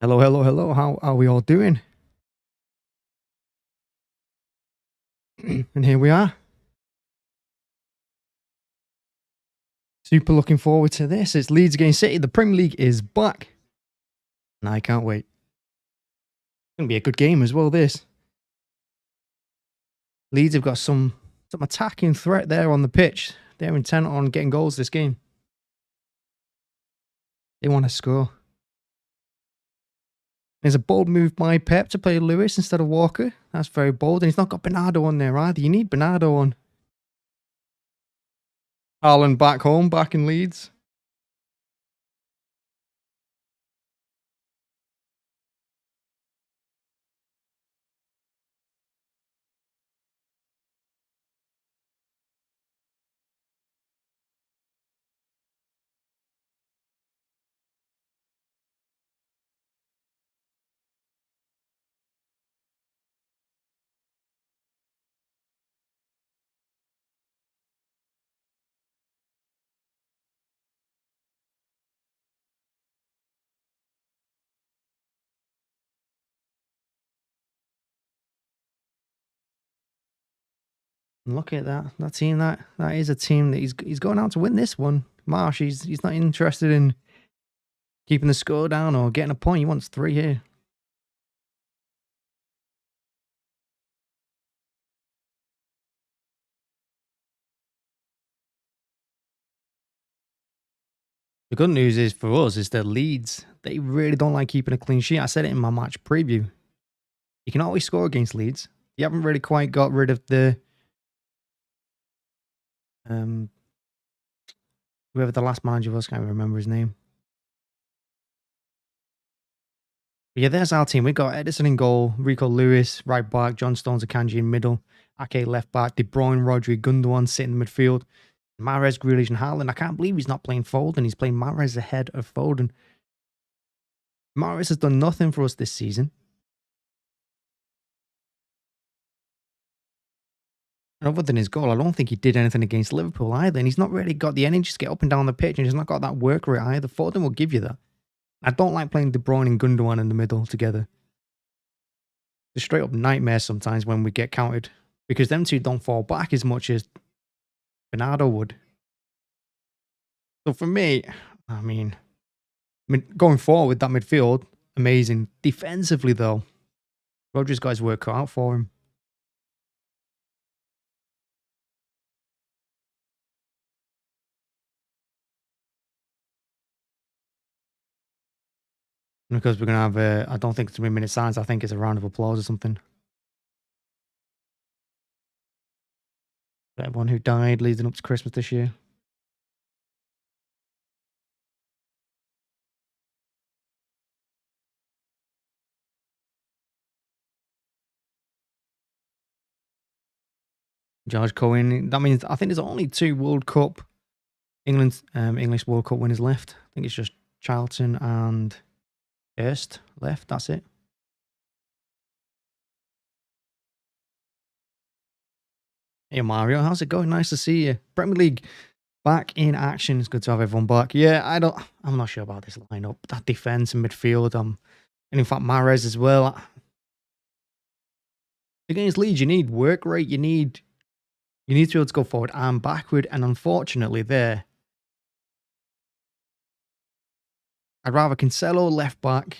Hello, hello, hello. How are we all doing? And here we are. Super looking forward to this. It's Leeds against City. The Premier League is back. And I can't wait. It's going to be a good game as well, this. Leeds have got some attacking threat there on the pitch. They're intent on getting goals this game. They want to score. There's a bold move by Pep to play Lewis instead of Walker. That's very bold. And he's not got Bernardo on there either. You need Bernardo on. Haaland back home, back in Leeds. Look at that. That team, that is a team that he's going out to win this one. Marsh, he's not interested in keeping the score down or getting a point. He wants 3 here. The good news is for us is that Leeds, they really don't like keeping a clean sheet. I said it in my match preview. You can always score against Leeds. You haven't really quite got rid of the whoever the last manager was, can't remember his name. But yeah, there's our team. We've got Ederson in goal, Rico Lewis, right back, John Stones, Akanji in middle, Ake left back, De Bruyne, Rodri, Gundogan sitting in the midfield, Mahrez, Grealish and Haaland. I can't believe he's not playing Foden. He's playing Mahrez ahead of Foden. Mahrez has done nothing for us this season. And other than his goal, I don't think he did anything against Liverpool either. And he's not really got the energy to get up and down the pitch. And he's not got that work rate either. Foden will give you that. I don't like playing De Bruyne and Gundogan in the middle together. It's straight up nightmare sometimes when we get counted. Because them two don't fall back as much as Bernardo would. So for me, I mean, going forward with that midfield, amazing. Defensively though, Rodri's got his work cut out for him. Because we're going to have, I don't think it's 3-minute silence. I think it's a round of applause or something. For everyone who died leading up to Christmas this year. George Cohen. That means I think there's only 2 World Cup English World Cup winners left. I think it's just Charlton and Hurst left. That's it. Hey Mario, how's it going? Nice to see you. Premier League back in action. It's good to have everyone back. Yeah, I'm not sure about this lineup. That defense and midfield. And in fact Mahrez as well. Against Leeds, you need work rate. You need to be able to go forward and backward. And unfortunately there, I'd rather Cancelo left back.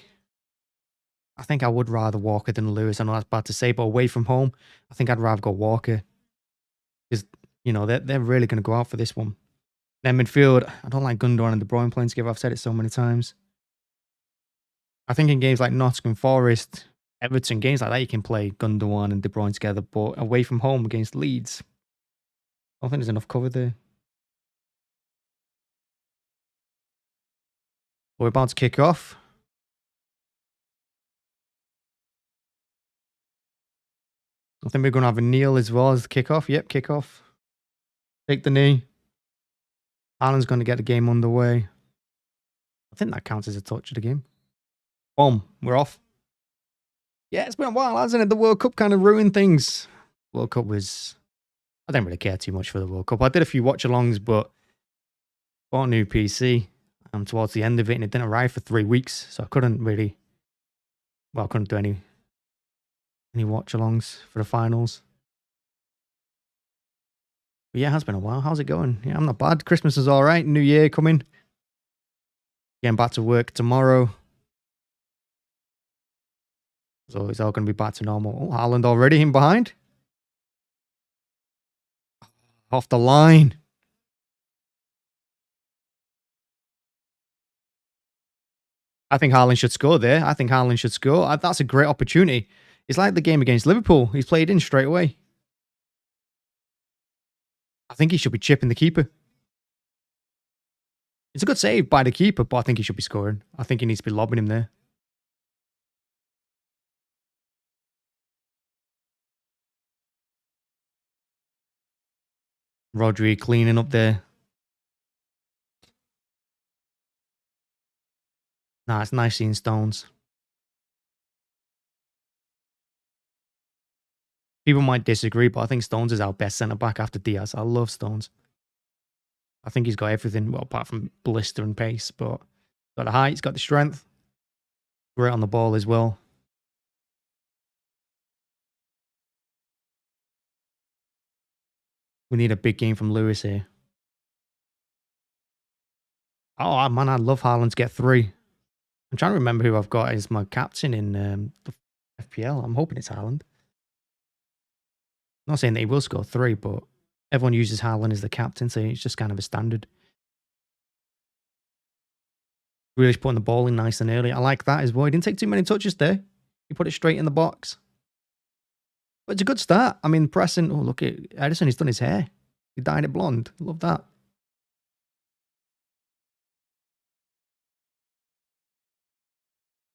I think I would rather Walker than Lewis. I know that's bad to say, but away from home, I think I'd rather go Walker. Because, you know, they're really going to go out for this one. Then midfield, I don't like Gundogan and De Bruyne playing together. I've said it so many times. I think in games like Nottingham Forest, Everton, games like that, you can play Gundogan and De Bruyne together. But away from home against Leeds, I don't think there's enough cover there. We're about to kick off. I think we're going to have a kneel as well as the kickoff. Yep, kickoff. Take the knee. Alan's going to get the game underway. I think that counts as a touch of the game. Boom, we're off. Yeah, it's been a while, hasn't it? The World Cup kind of ruined things. World Cup was... I didn't really care too much for the World Cup. I did a few watch-alongs, but bought a new PC towards the end of it, and it didn't arrive for 3 weeks, so I couldn't really Well, I couldn't do any watch-alongs for the finals. But yeah, it has been a while. How's it going? Yeah, I'm not bad. Christmas is all right. New Year coming. Getting back to work tomorrow. So it's all going to be back to normal. Oh, Haaland already in behind. Off the line. I think Haaland should score there. I think Haaland should score. That's a great opportunity. It's like the game against Liverpool. He's played in straight away. I think he should be chipping the keeper. It's a good save by the keeper, but I think he should be scoring. I think he needs to be lobbing him there. Rodri cleaning up there. Nah, it's nice seeing Stones. People might disagree, but I think Stones is our best centre-back after Diaz. I love Stones. I think he's got everything, well, apart from blister and pace, but he's got the height, he's got the strength. Great on the ball as well. We need a big game from Lewis here. Oh, man, I'd love Haaland to get 3. I'm trying to remember who I've got as my captain in the FPL. I'm hoping it's Haaland. Not saying that he will score 3, but everyone uses Haaland as the captain, so it's just kind of a standard. Grealish putting the ball in nice and early. I like that as well. He didn't take too many touches there. He put it straight in the box. But it's a good start. I mean, pressing. Oh, look at Ederson. He's done his hair. He dyed it blonde. Love that.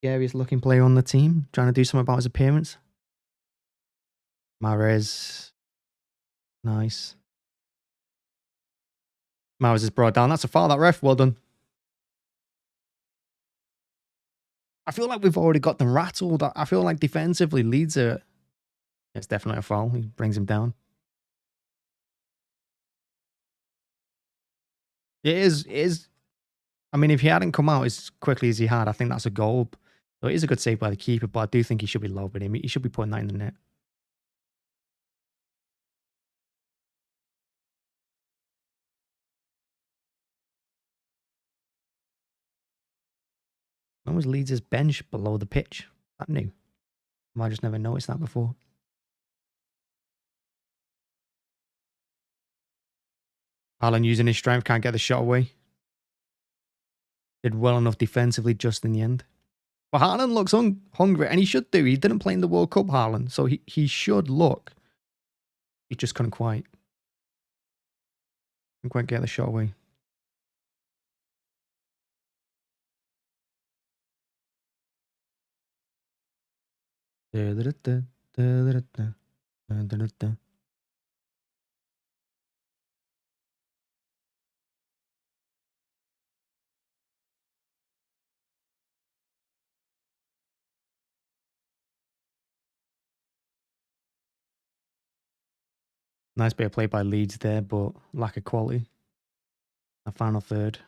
Scariest looking player on the team. Trying to do something about his appearance. Mahrez. Nice. Mahrez is brought down. That's a foul, that ref. Well done. I feel like we've already got them rattled. I feel like defensively, Leeds are... It's definitely a foul. He brings him down. It is. I mean, if he hadn't come out as quickly as he had, I think that's a goal. So it is a good save by the keeper, but I do think he should be lobbing him. He should be putting that in the net. When was Leeds' bench below the pitch? That new. I just never noticed that before. Haaland using his strength, can't get the shot away. Did well enough defensively just in the end. But Haaland looks hungry, and he should do. He didn't play in the World Cup, Haaland, so he should look. He just couldn't quite get the shot away. Nice bit of play by Leeds there, but lack of quality. A final third.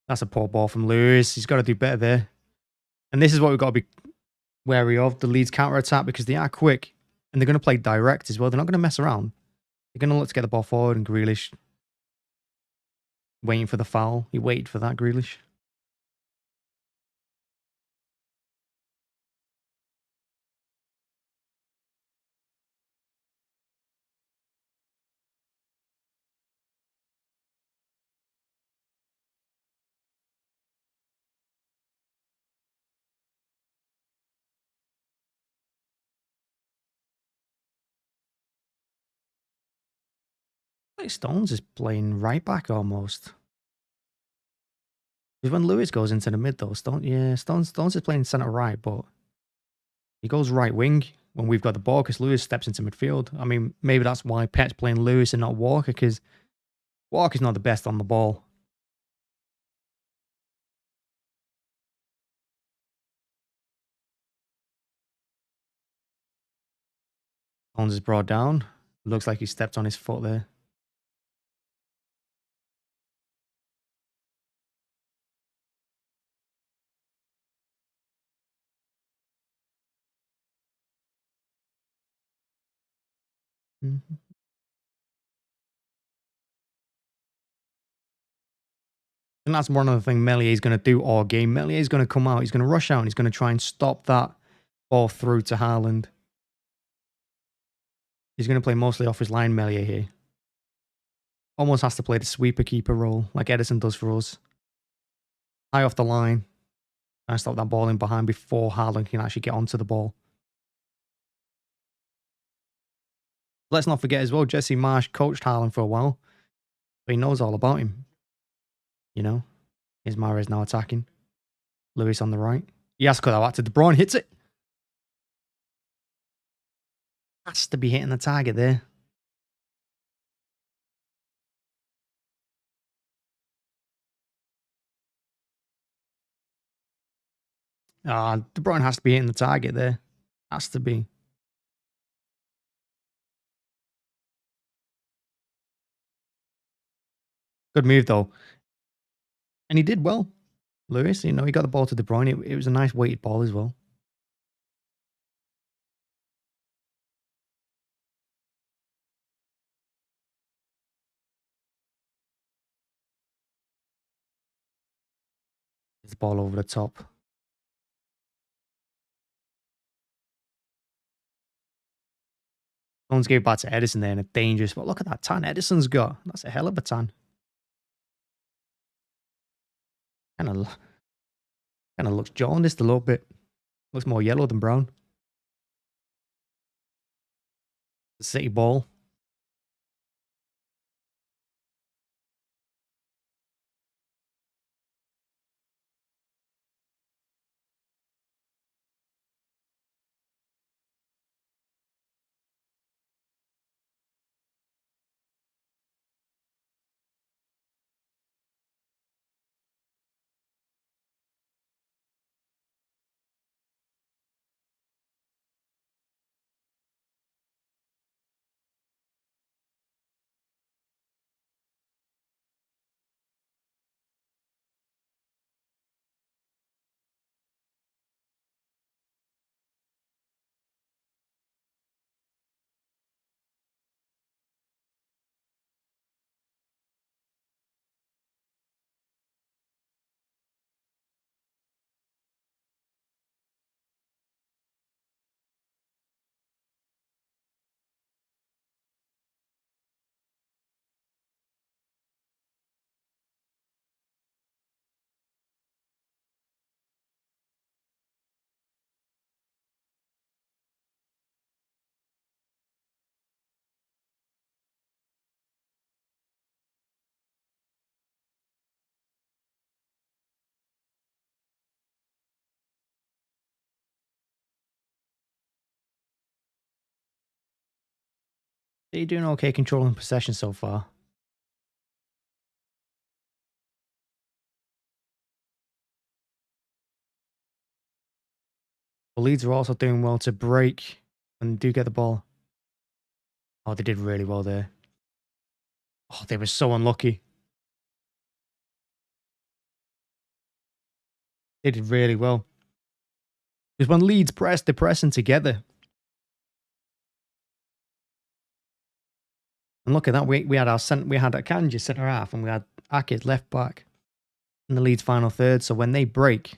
That's a poor ball from Lewis. He's got to do better there. And this is what we've got to be wary of, the Leeds counter-attack, because they are quick and they're going to play direct as well. They're not going to mess around. They're going to look to get the ball forward, and Grealish waiting for the foul. He waited for that, Grealish. Like Stones is playing right back almost. Because when Lewis goes into the mid though, Stones is playing centre right, but he goes right wing when we've got the ball because Lewis steps into midfield. I mean, maybe that's why Pep's playing Lewis and not Walker, because Walker's not the best on the ball. Stones is brought down. Looks like he stepped on his foot there. Mhm. And that's one other thing Meslier is going to do all game. Meslier is going to come out. He's going to rush out and he's going to try and stop that ball through to Haaland. He's going to play mostly off his line, Meslier here. Almost has to play the sweeper keeper role like Ederson does for us. High off the line. Try and stop that ball in behind before Haaland can actually get onto the ball. Let's not forget as well, Jesse Marsch coached Haaland for a while. So he knows all about him. You know? Here's Mahrez now attacking. Lewis on the right. He has to cut that back to De Bruyne. Hits it. Has to be hitting the target there. De Bruyne has to be hitting the target there. Has to be. Good move though. And he did well. Lewis, he got the ball to De Bruyne. It was a nice weighted ball as well. It's the ball over the top. Someone's gave it back to Ederson there in a dangerous spot. Look at that tan Ederson's got. That's a hell of a tan. Kind of looks jaundiced a little bit. Looks more yellow than brown. The City ball. They're doing okay controlling possession so far. The Leeds are also doing well to break and do get the ball. Oh, they did really well there. Oh, they were so unlucky. They did really well. Because when Leeds press, they're pressing together. And look at that. We had Akanji centre half and we had Akid left back in the Leeds final third. So when they break,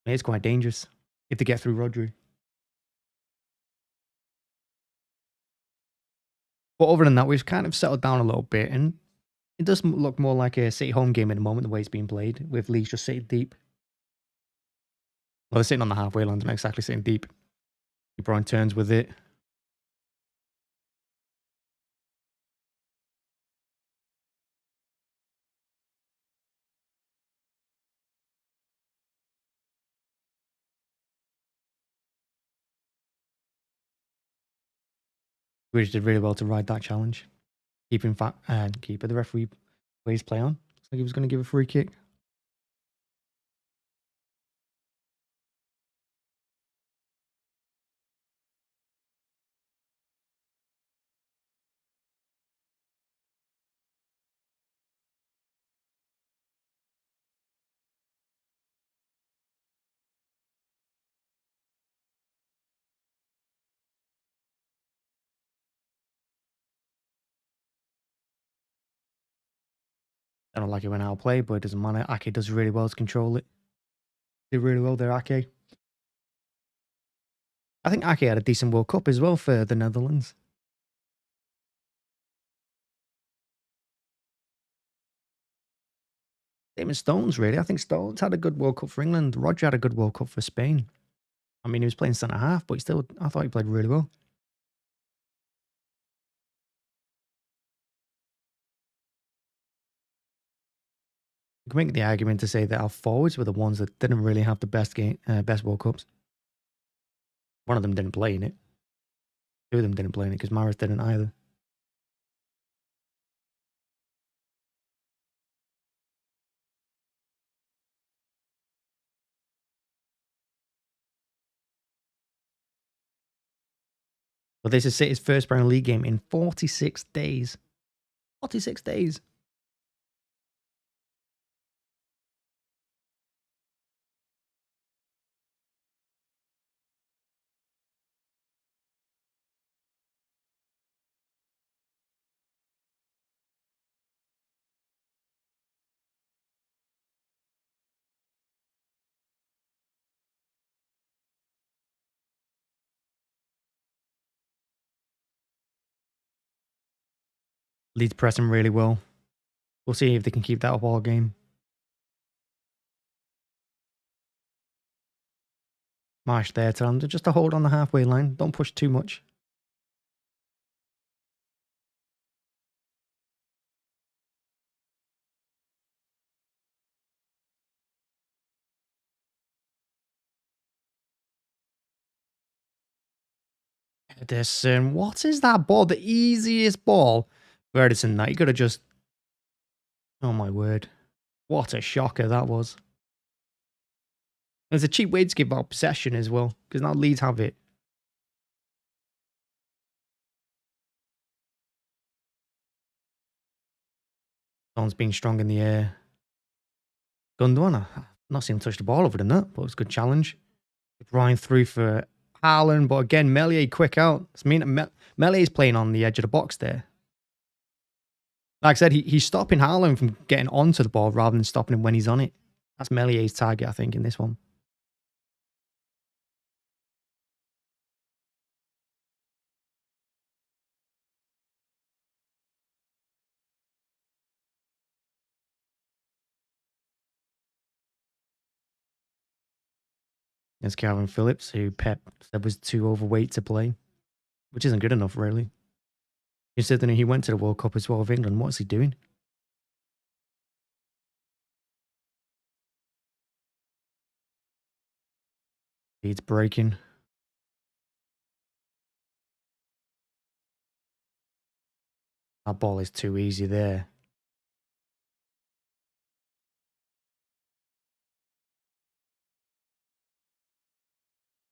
it's quite dangerous if they get through Rodri. But other than that, we've kind of settled down a little bit, and it does look more like a City home game at the moment, the way it's being played, with Leeds just sitting deep. Well, they're sitting on the halfway line, not exactly sitting deep. Bruyne turns with it. Grealish did really well to ride that challenge. Keeper, the referee plays play on. Looks like he was going to give a free kick. I don't like it when I'll play, but it doesn't matter. Ake does really well to control it. Did really well there, Ake. I think Ake had a decent World Cup as well for the Netherlands. Same as Stones, really. I think Stones had a good World Cup for England. Rodri had a good World Cup for Spain. I mean, he was playing centre half, but I thought he played really well. You can make the argument to say that our forwards were the ones that didn't really have the best World Cups. One of them didn't play in it. Two of them didn't play in it because Mahrez didn't either. But this is City's first Premier League game in 46 days. 46 days. Leeds pressing really well. We'll see if they can keep that up all game. Marsh there, tell them just to hold on the halfway line. Don't push too much. Ederson, what is that ball? The easiest ball for Ederson. That he could have just... Oh my word. What a shocker that was. There's a cheap way to give out possession as well, because now Leeds have it. Someone's being strong in the air. Gundogan, I've not seen him touch the ball other than that, but it was a good challenge. Bruyne through for Haaland, but again, Meslier quick out. I mean, Meslier playing on the edge of the box there. Like I said, he's stopping Haaland from getting onto the ball rather than stopping him when he's on it. That's Meslier's target, I think, in this one. There's Kalvin Phillips, who Pep said was too overweight to play, which isn't good enough, really. Considering he went to the World Cup as well with England, what's he doing? Leeds breaking. That ball is too easy there.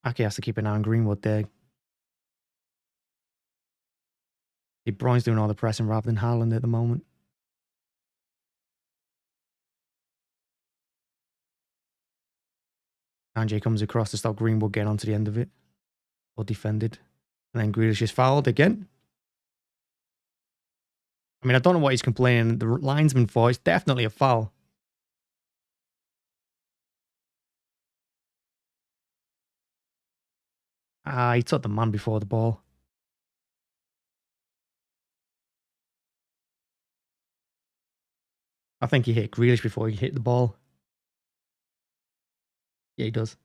Ake has to keep an eye on Greenwood there. De Bruyne's doing all the pressing rather than Haaland at the moment. Akanji comes across to stop Greenwood getting onto the end of it. Well defended. And then Grealish is fouled again. I mean, I don't know what he's complaining the linesman for. It's definitely a foul. He took the man before the ball. I think he hit Grealish before he hit the ball. Yeah, he does.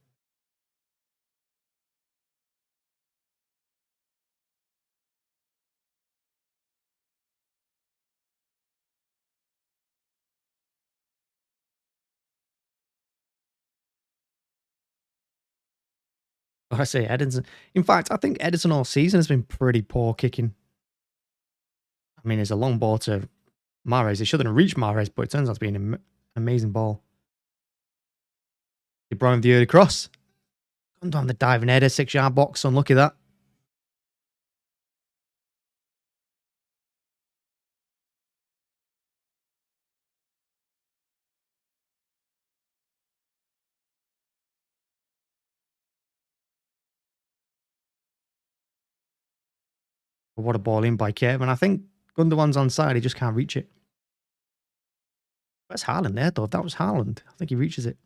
But I say Ederson. In fact, I think Ederson all season has been pretty poor kicking. I mean, it's a long ball to Mahrez. It shouldn't have reached Mahrez, but it turns out to be an amazing ball. De Bruyne with the early cross. Gundogan the diving header, 6-yard box. Unlucky that. But what a ball in by Kevin. I think Gundogan's onside. He just can't reach it. That's Haaland there, though. If that was Haaland, I think he reaches it.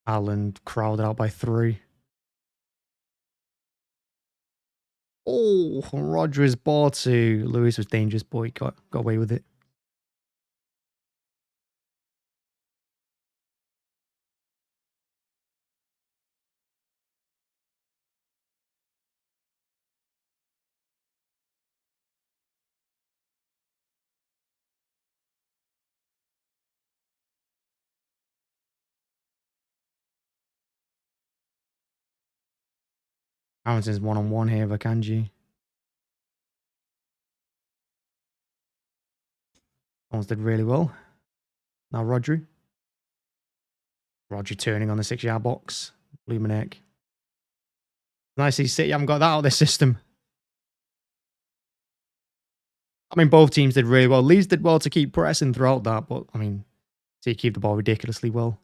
Haaland crowded out by 3. Oh, Rodri's ball to Lewis was dangerous, but he got away with it. Aaronson's one-on-one here with Akanji. Almost did really well. Now Rodri. Rodri turning on the 6-yard box. Luminek. Nice to see City haven't got that out of their system. I mean, both teams did really well. Leeds did well to keep pressing throughout that, but I mean, City keep the ball ridiculously well.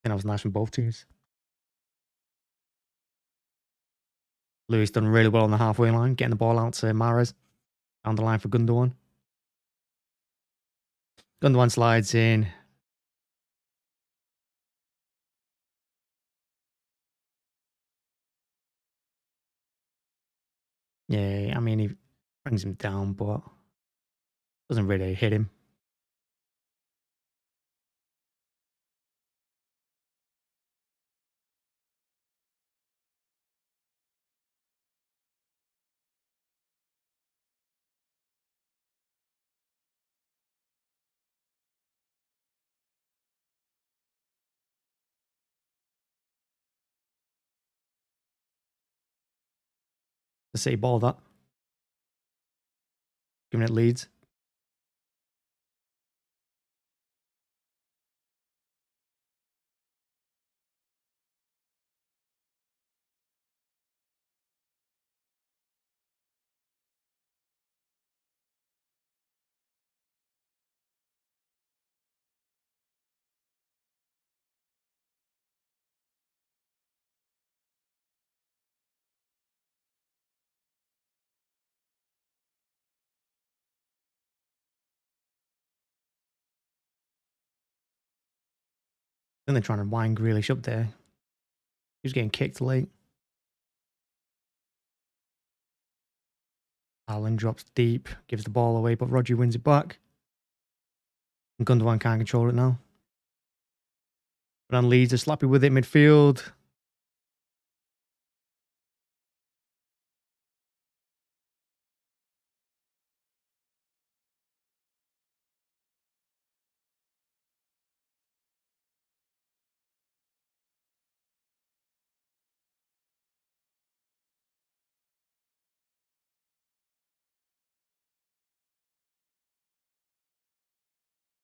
And that was nice from both teams. Lewis done really well on the halfway line, getting the ball out to Mahrez. Down the line for Gundogan. Gundogan slides in. Yeah, I mean, he brings him down, but doesn't really hit him. The City ball that. Giving it Leeds. Then they're trying to wind Grealish up there. He was getting kicked late. Elland drops deep, gives the ball away, but Rodri wins it back. And Gundogan can't control it now. But on Leeds, they're slappy with it midfield.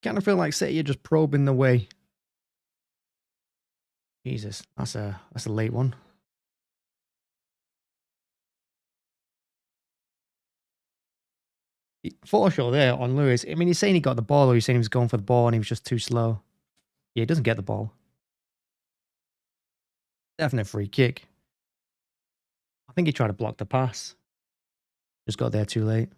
Kind of feel like City are just probing the way. Jesus, that's a late one. Forshaw there on Lewis. I mean, he's saying he got the ball, or he's saying he was going for the ball and he was just too slow. Yeah, he doesn't get the ball. Definite free kick. I think he tried to block the pass. Just got there too late.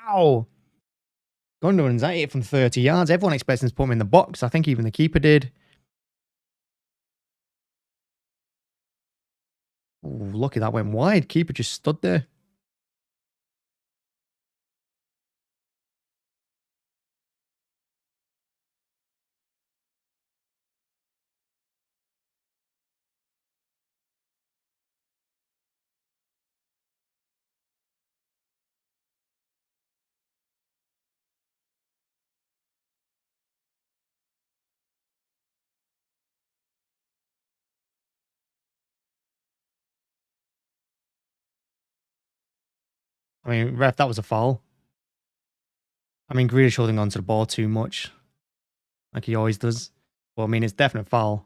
Ow! Gundogan's at it from 30 yards. Everyone expects him to put him in the box. I think even the keeper did. Ooh, lucky that went wide. Keeper just stood there. I mean, ref, that was a foul. I mean, Grealish holding on to the ball too much, like he always does. Well, I mean, it's definite foul.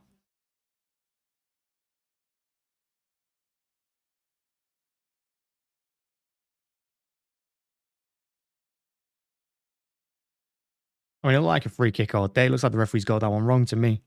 I mean, it looked like a free kick all day. It looks like the referee's got that one wrong to me.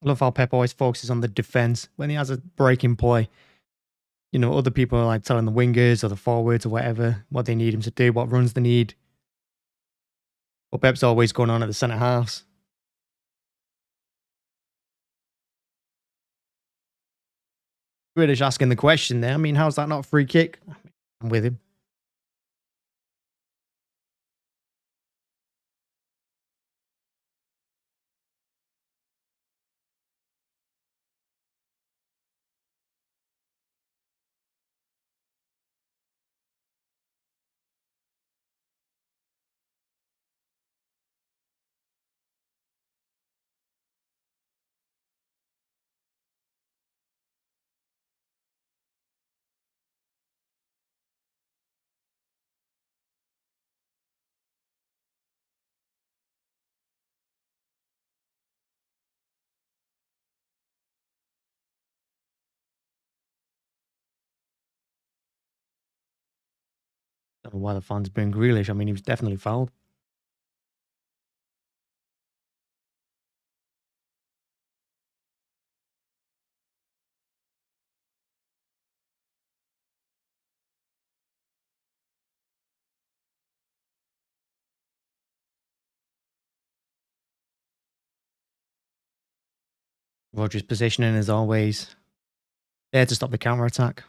I love how Pep always focuses on the defense when he has a breaking play. You know, other people are like telling the wingers or the forwards or whatever what they need him to do, what runs they need. But Pep's always going on at the centre halves. Grealish asking the question there. I mean, how's that not a free kick? I'm with him. Don't know why the fans bring Grealish. I mean, he was definitely fouled. Rodri's positioning as always. There to stop the counter attack.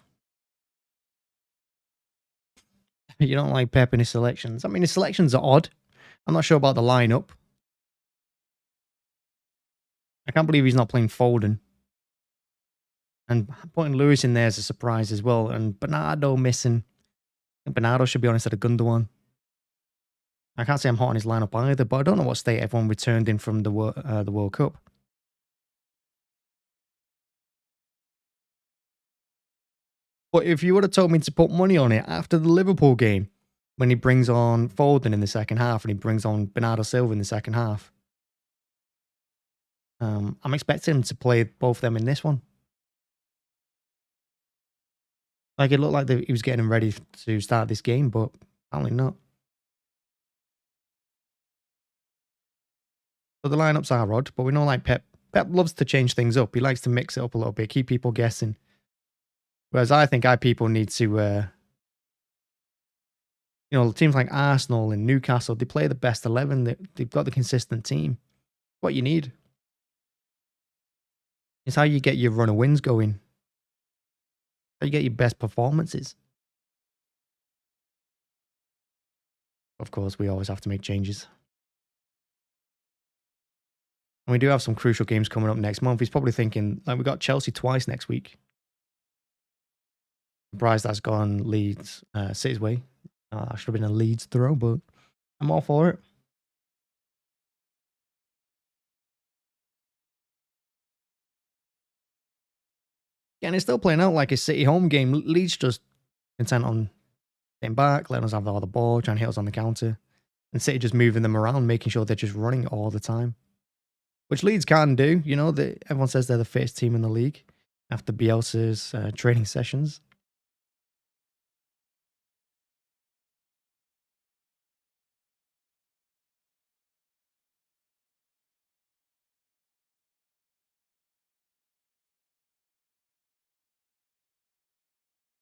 You don't like Pep in his selections. I mean, his selections are odd. I'm not sure about the lineup. I can't believe he's not playing Foden. And putting Lewis in there is a surprise as well. And Bernardo missing. I think Bernardo should be on instead of Gundogan. I can't say I'm hot on his lineup either, but I don't know what state everyone returned in from the World Cup. But if you would have told me to put money on it after the Liverpool game, when he brings on Foden in the second half and he brings on Bernardo Silva in the second half, I'm expecting him to play both of them in this one. Like, it looked like he was getting him ready to start this game, but apparently not. So the lineups are odd, but we know like Pep loves to change things up. He likes to mix it up a little bit, keep people guessing. Whereas I think people need to, teams like Arsenal and Newcastle, they play the best 11. They've got the consistent team. What you need. It's how you get your run of wins going. How you get your best performances. Of course, we always have to make changes. And we do have some crucial games coming up next month. He's probably thinking, like, we got Chelsea twice next week. Surprised that's gone Leeds City's way. I should have been a Leeds throw, but I'm all for it. Yeah, and it's still playing out like a City home game. Leeds just content on staying back, letting us have all the ball, trying to hit us on the counter. And City just moving them around, making sure they're just running all the time. Which Leeds can do. You know, everyone says they're the fittest team in the league after Bielsa's training sessions.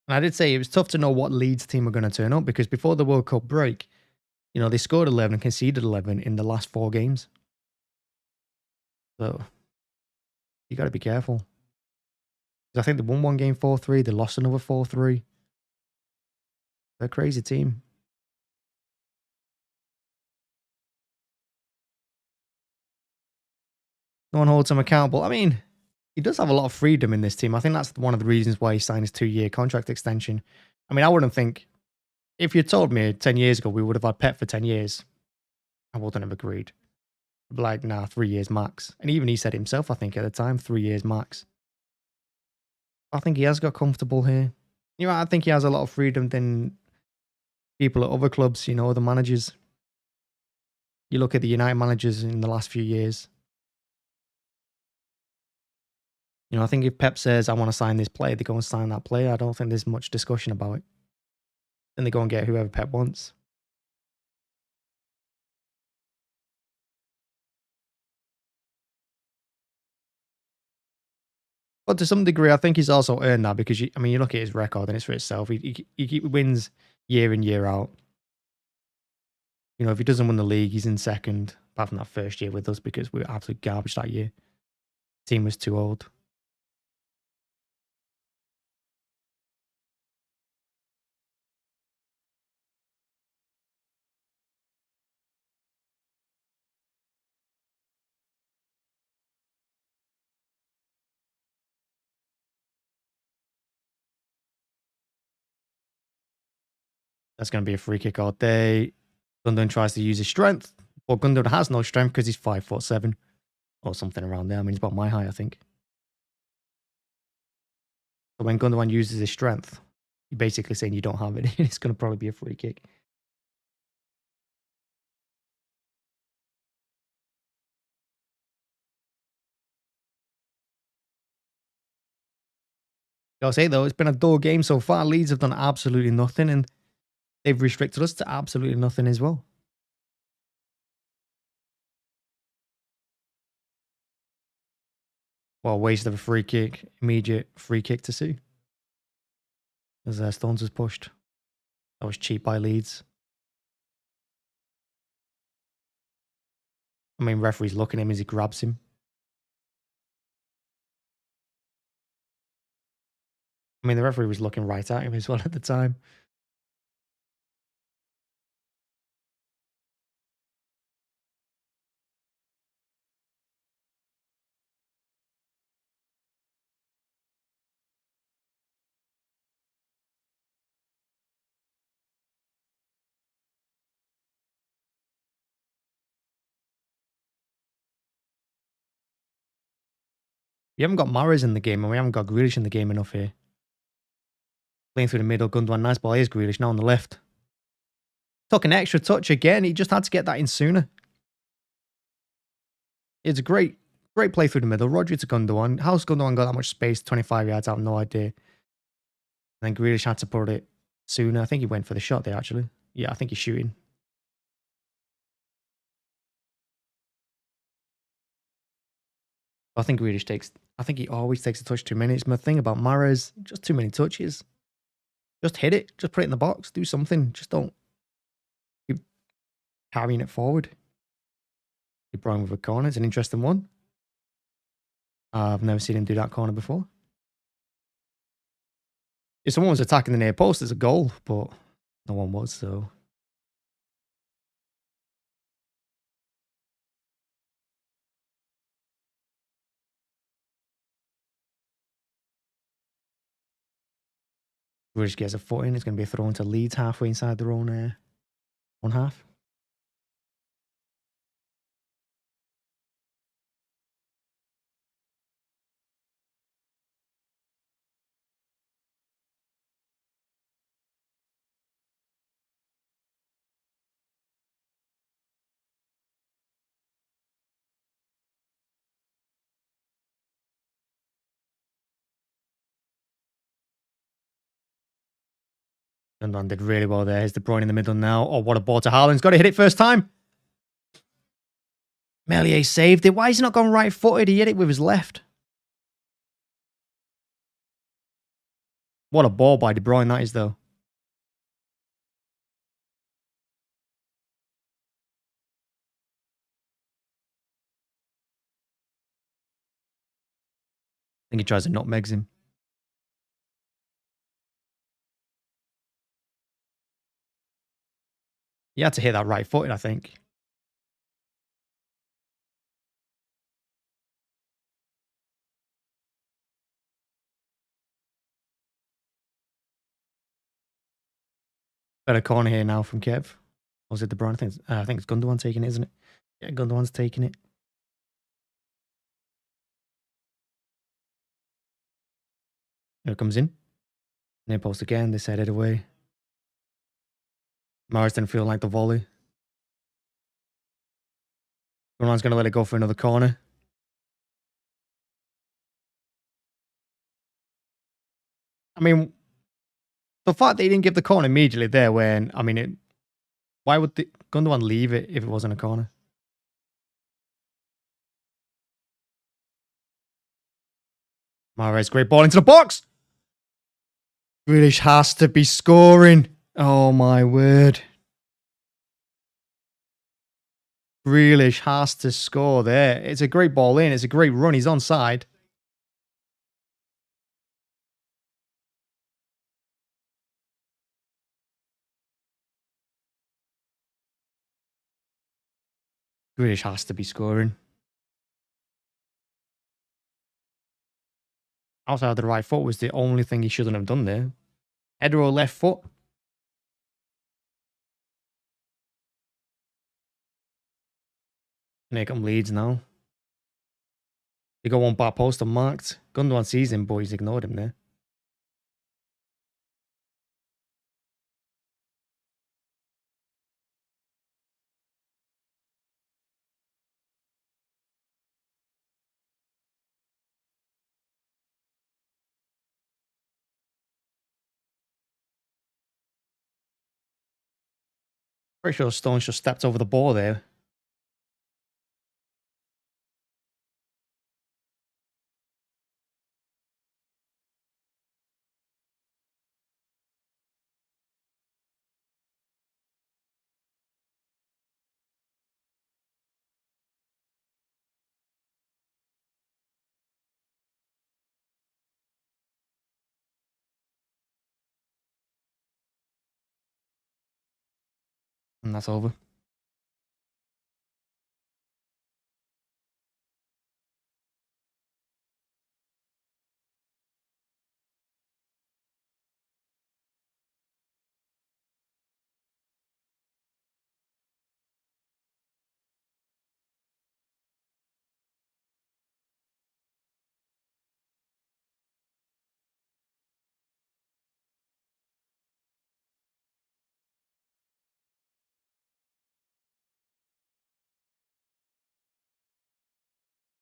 And I did say it was tough to know what Leeds team were going to turn up because before the World Cup break, you know, they scored 11 and conceded 11 in the last 4 games. So you got to be careful. I think they won one game 4-3. They lost another 4-3. They're a crazy team. No one holds him accountable. I mean, he does have a lot of freedom in this team. I think that's one of the reasons why he signed his 2-year contract extension. I mean, I wouldn't think, if you told me 10 years ago we would have had Pep for 10 years, I wouldn't have agreed. Like, nah, 3 years max. And even he said himself, I think, at the time, 3 years max. I think he has got comfortable here. You know, I think he has a lot of freedom than people at other clubs, you know, other managers. You look at the United managers in the last few years. You know, I think if Pep says, I want to sign this player, they go and sign that player. I don't think there's much discussion about it. Then they go and get whoever Pep wants. But to some degree, I think he's also earned that because, you look at his record and it's for itself. He wins year in, year out. You know, if he doesn't win the league, he's in second, apart from that first year with us because we were absolute garbage that year. Team was too old. That's going to be a free kick all day. Gundogan tries to use his strength, but Gundogan has no strength because he's 5'7" or something around there. I mean, he's about my height, I think. So when Gundogan uses his strength, you're basically saying you don't have it. It's going to probably be a free kick. I'll say though, it's been a dull game so far. Leeds have done absolutely nothing, and they've restricted us to absolutely nothing as well. Well, waste of a free kick, immediate free kick to see. As Stones was pushed. That was cheap by Leeds. I mean, referee's looking at him as he grabs him. I mean, the referee was looking right at him as well at the time. We haven't got Mahrez in the game, and we haven't got Grealish in the game enough here. Playing through the middle, Gundogan, nice ball. Here's Grealish now on the left. Took an extra touch again. He just had to get that in sooner. It's a great play through the middle. Rodri to Gundogan. How's Gundogan got that much space? 25 yards, I have no idea. And then Grealish had to put it sooner. I think he went for the shot there, actually. Yeah, I think he's shooting. I think he always takes a touch too many. It's my thing about Mahrez, just too many touches. Just hit it. Just put it in the box. Do something. Just don't keep carrying it forward. Bruyne with a corner. It's an interesting one. I've never seen him do that corner before. If someone was attacking the near post, it's a goal, but no one was, so. Grealish gets a foot in. It's going to be a throw into Leeds halfway inside their own one half. Gundogan did really well there. Here's De Bruyne in the middle now. Oh, what a ball to Haaland. He's got to hit it first time. Meslier saved it. Why is he not gone right-footed? He hit it with his left. What a ball by De Bruyne that is, though. I think he tries to nutmegs him. He had to hit that right footed, I think. Better corner here now from Kev. Or was it De Bruyne? I think it's Gundogan taking it, isn't it? Yeah, Gundogan's taking it. Here it comes in. Near post again. This headed away. Mahrez didn't feel like the volley. Gundogan's going to let it go for another corner. I mean, the fact that he didn't give the corner immediately there when, I mean, why would Gundogan leave it if it wasn't a corner? Mahrez, great ball into the box. Grealish has to be scoring. Oh my word. Grealish has to score there. It's a great ball in. It's a great run. He's onside. Grealish has to be scoring. Outside of the right foot was the only thing he shouldn't have done there. Header or left foot. Make him Leeds now. They got one back post unmarked. Gundogan sees him, but he's ignored him there. Pretty sure Stones just stepped over the ball there. And that's over.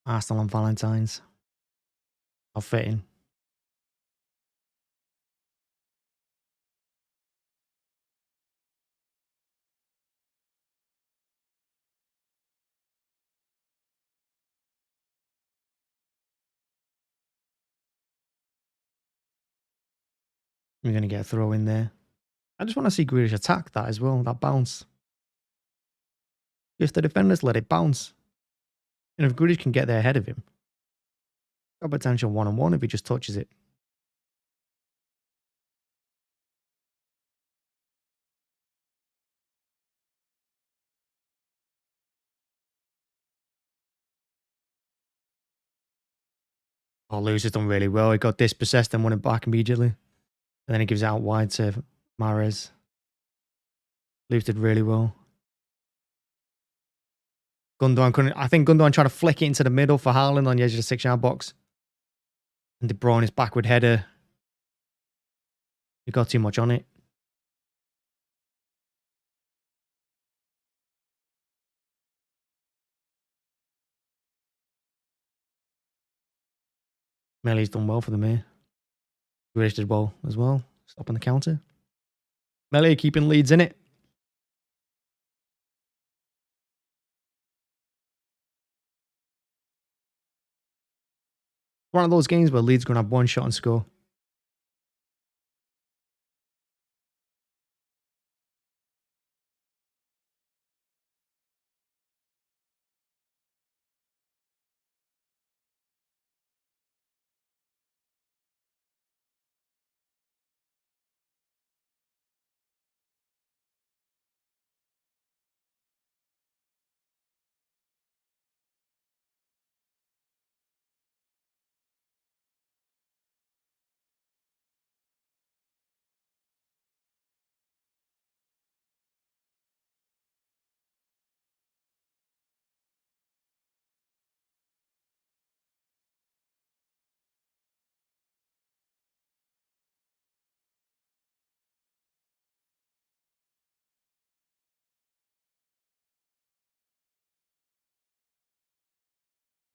Arsenal on Valentine's. How fitting. We're going to get a throw in there. I just want to see Grealish attack that as well, that bounce. If the defenders let it bounce. And if Grealish can get there ahead of him, got potential one-on-one if he just touches it. Oh, Lewis has done really well. He got dispossessed and won it back immediately. And then he gives it out wide to Mahrez. Lewis did really well. Gundogan couldn't. I think Gundogan tried to flick it into the middle for Haaland on the edge of the 6-yard box. And De Bruyne is backward header. He got too much on it. Meslier's done well for them here. Grealish did well as well. Stopping the counter. Meslier keeping Leeds in it. One of those games where Leeds going to have one shot and score.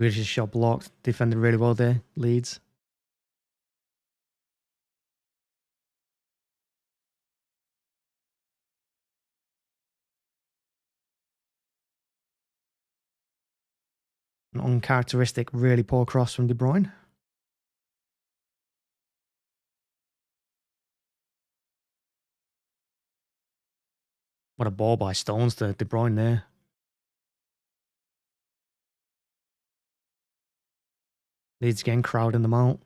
Grealish shot blocked. Defended really well there. Leeds. An uncharacteristic, really poor cross from De Bruyne. What a ball by Stones to De Bruyne there. Leeds again crowding them out.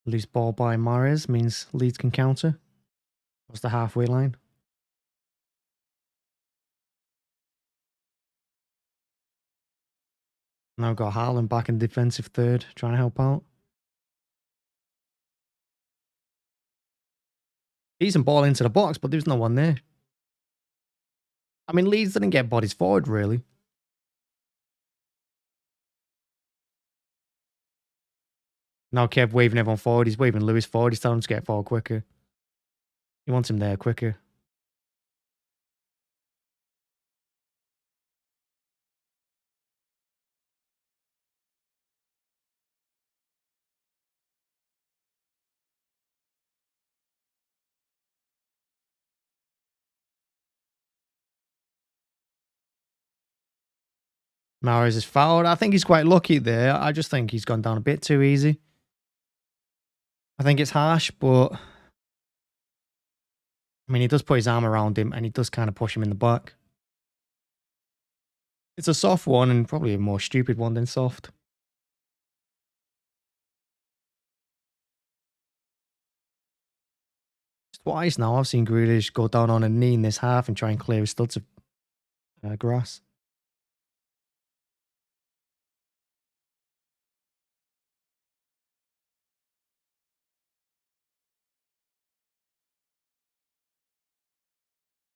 Loose ball by Mahrez means Leeds can counter. What's the halfway line? Now got Haaland back in defensive third, trying to help out. Decent ball into the box, but there's no one there. I mean, Leeds didn't get bodies forward, really. Now Kev waving everyone forward. He's waving Lewis forward. He's telling him to get forward quicker. He wants him there quicker. Mahrez is fouled. I think he's quite lucky there. I just think he's gone down a bit too easy. I think it's harsh, but I mean, he does put his arm around him and he does kind of push him in the back. It's a soft one and probably a more stupid one than soft. Twice now I've seen Grealish go down on a knee in this half and try and clear his studs of grass.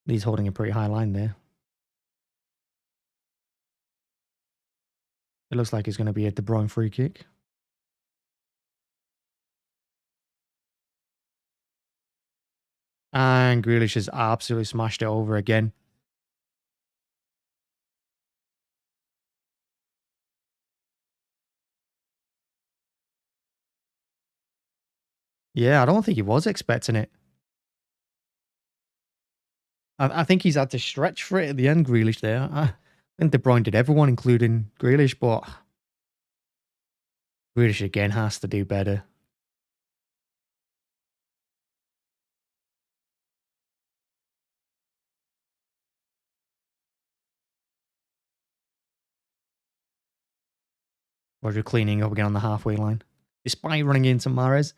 He's holding a pretty high line there. It looks like it's going to be a De Bruyne free kick. And Grealish has absolutely smashed it over again. Yeah, I don't think he was expecting it. I think he's had to stretch for it at the end, Grealish there. I think De Bruyne did everyone, including Grealish, but Grealish again has to do better. Rodri cleaning up again on the halfway line, despite running into Mahrez.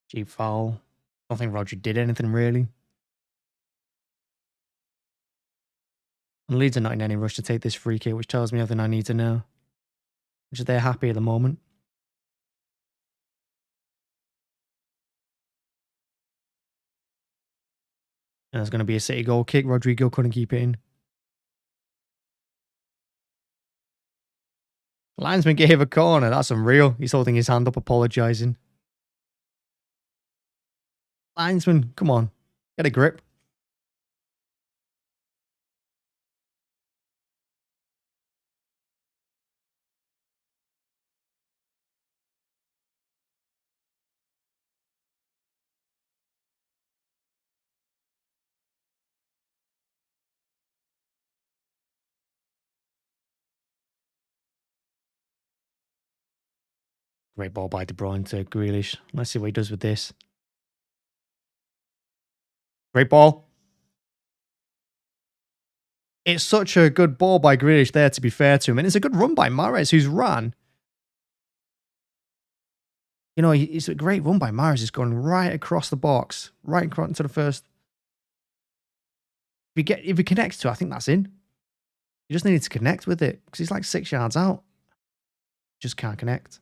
Cheap foul. I don't think Rodri did anything really. And Leeds are not in any rush to take this free kick, which tells me everything I need to know. Which is they're happy at the moment. And there's going to be a City goal kick. Rodrigo couldn't keep it in. Linesman gave a corner. That's unreal. He's holding his hand up, apologising. Linesman, come on. Get a grip. Great ball by De Bruyne to Grealish. Let's see what he does with this. Great ball. It's such a good ball by Grealish there, to be fair to him. And it's a good run by Mahrez, who's ran. You know, it's a great run by Mahrez. He's gone right across the box. Right across into the first. If he connects to it, I think that's in. You just needed to connect with it. Because he's like 6 yards out. Just can't connect.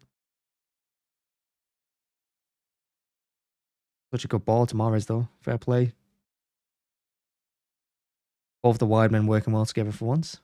Such a good ball to Mahrez, though. Fair play. Both the wide men working well together for once.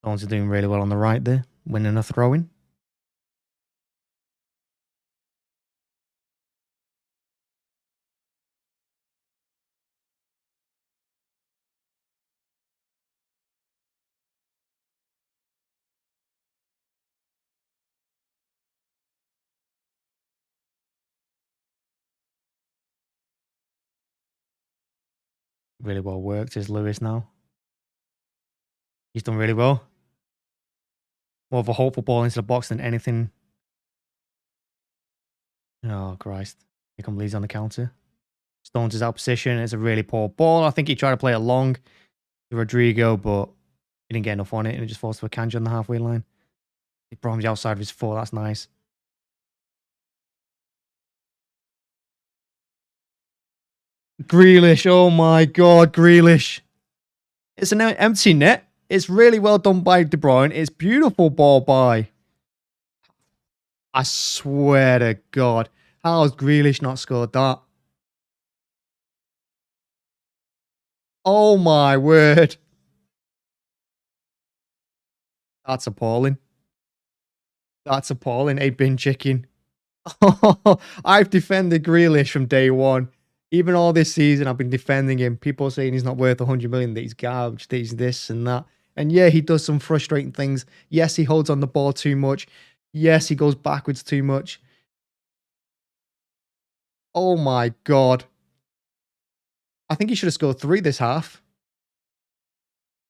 Stones are doing really well on the right there. Winning a throw-in. Really well worked is Lewis now. He's done really well. More of a hopeful ball into the box than anything. Oh, Christ. Here comes Leeds on the counter. Stones is out of position. It's a really poor ball. I think he tried to play it long to Rodrigo, but he didn't get enough on it, and it just falls to Akanji on the halfway line. He brought him the outside of his foot. That's nice. Grealish. Oh, my God. Grealish. It's an empty net. It's really well done by De Bruyne. It's beautiful ball by. I swear to God. How has Grealish not scored that? Oh my word. That's appalling. That's appalling. A bin chicken. I've defended Grealish from day one. Even all this season, I've been defending him. People saying he's not worth 100 million, that he's garbage, that he's this and that. And yeah, he does some frustrating things. Yes, he holds on the ball too much. Yes, he goes backwards too much. Oh my God. I think he should have scored 3 this half.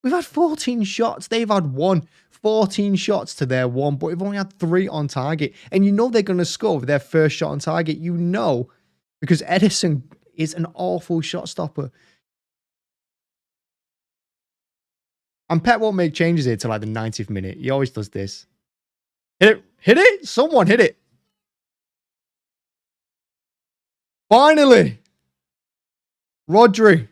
We've had 14 shots. They've had 1. 14 shots to their 1, but we've only had 3 on target. And you know they're going to score with their first shot on target. You know, because Ederson is an awful shot stopper. And Pep won't make changes here till like the 90th minute. He always does this. Hit it. Hit it. Someone hit it. Finally. Rodri.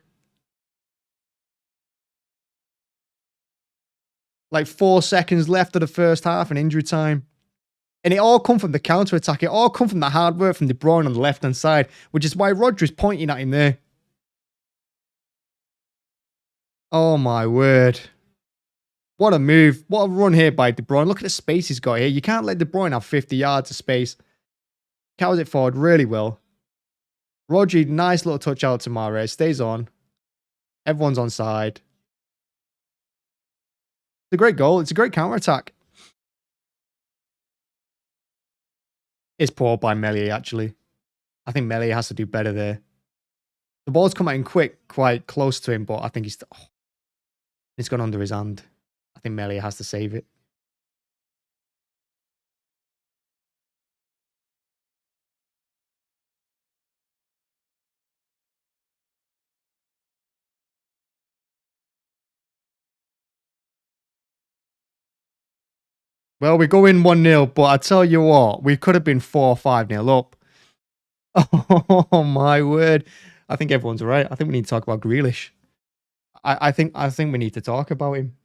Like 4 seconds left of the first half and injury time. And it all come from the counter-attack. It all come from the hard work from De Bruyne on the left-hand side, which is why Rodri's pointing at him there. Oh, my word. What a move. What a run here by De Bruyne. Look at the space he's got here. You can't let De Bruyne have 50 yards of space. Carries it forward really well. Rodri, nice little touch out to Mahrez. Stays on. Everyone's on side. It's a great goal. It's a great counter-attack. It's poor by Meslier, actually. I think Meslier has to do better there. The ball's come out in quick, quite close to him, but I think it's gone under his hand. I think Meslier has to save it. Well, we go in 1-0, but I tell you what, we could have been 4 or 5-0 up. Oh my word. I think everyone's right. I think we need to talk about Grealish. I think we need to talk about him.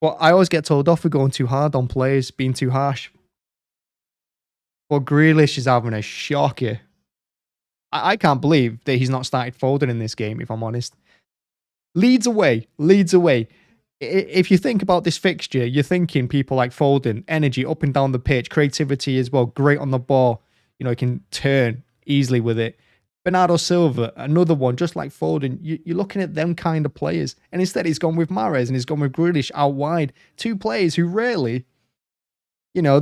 Well, I always get told off for going too hard on players, being too harsh. But Grealish is having a shocker. I can't believe that he's not started Foden in this game, if I'm honest. Leeds away. If you think about this fixture, you're thinking people like Foden, energy up and down the pitch, creativity as well, great on the ball. You know, he can turn easily with it. Bernardo Silva, another one, just like Foden. You're looking at them kind of players. And instead, he's gone with Mahrez and he's gone with Grealish out wide. Two players who really, you know,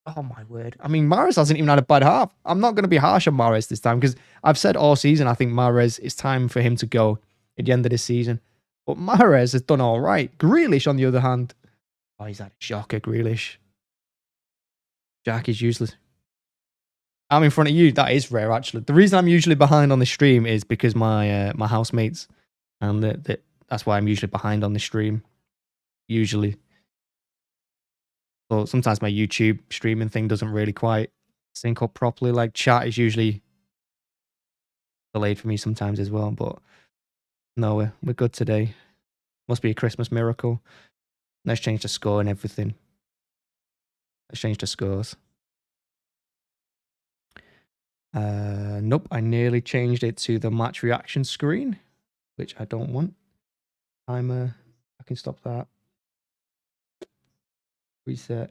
oh my word. I mean, Mahrez hasn't even had a bad half. I'm not going to be harsh on Mahrez this time because I've said all season, I think Mahrez, it's time for him to go at the end of this season. But Mahrez has done all right. Grealish, on the other hand, oh, he's had a shocker, Grealish. Jack is useless. I'm in front of you. That is rare, actually. The reason I'm usually behind on the stream is because my housemates, and that's why I'm usually behind on the stream. Usually. So sometimes my YouTube streaming thing doesn't really quite sync up properly. Like chat is usually delayed for me sometimes as well. But no, we're good today. Must be a Christmas miracle. Let's change the score and everything. Let's change the scores. Nope, I nearly changed it to the match reaction screen, which I don't want. I can stop that. Reset.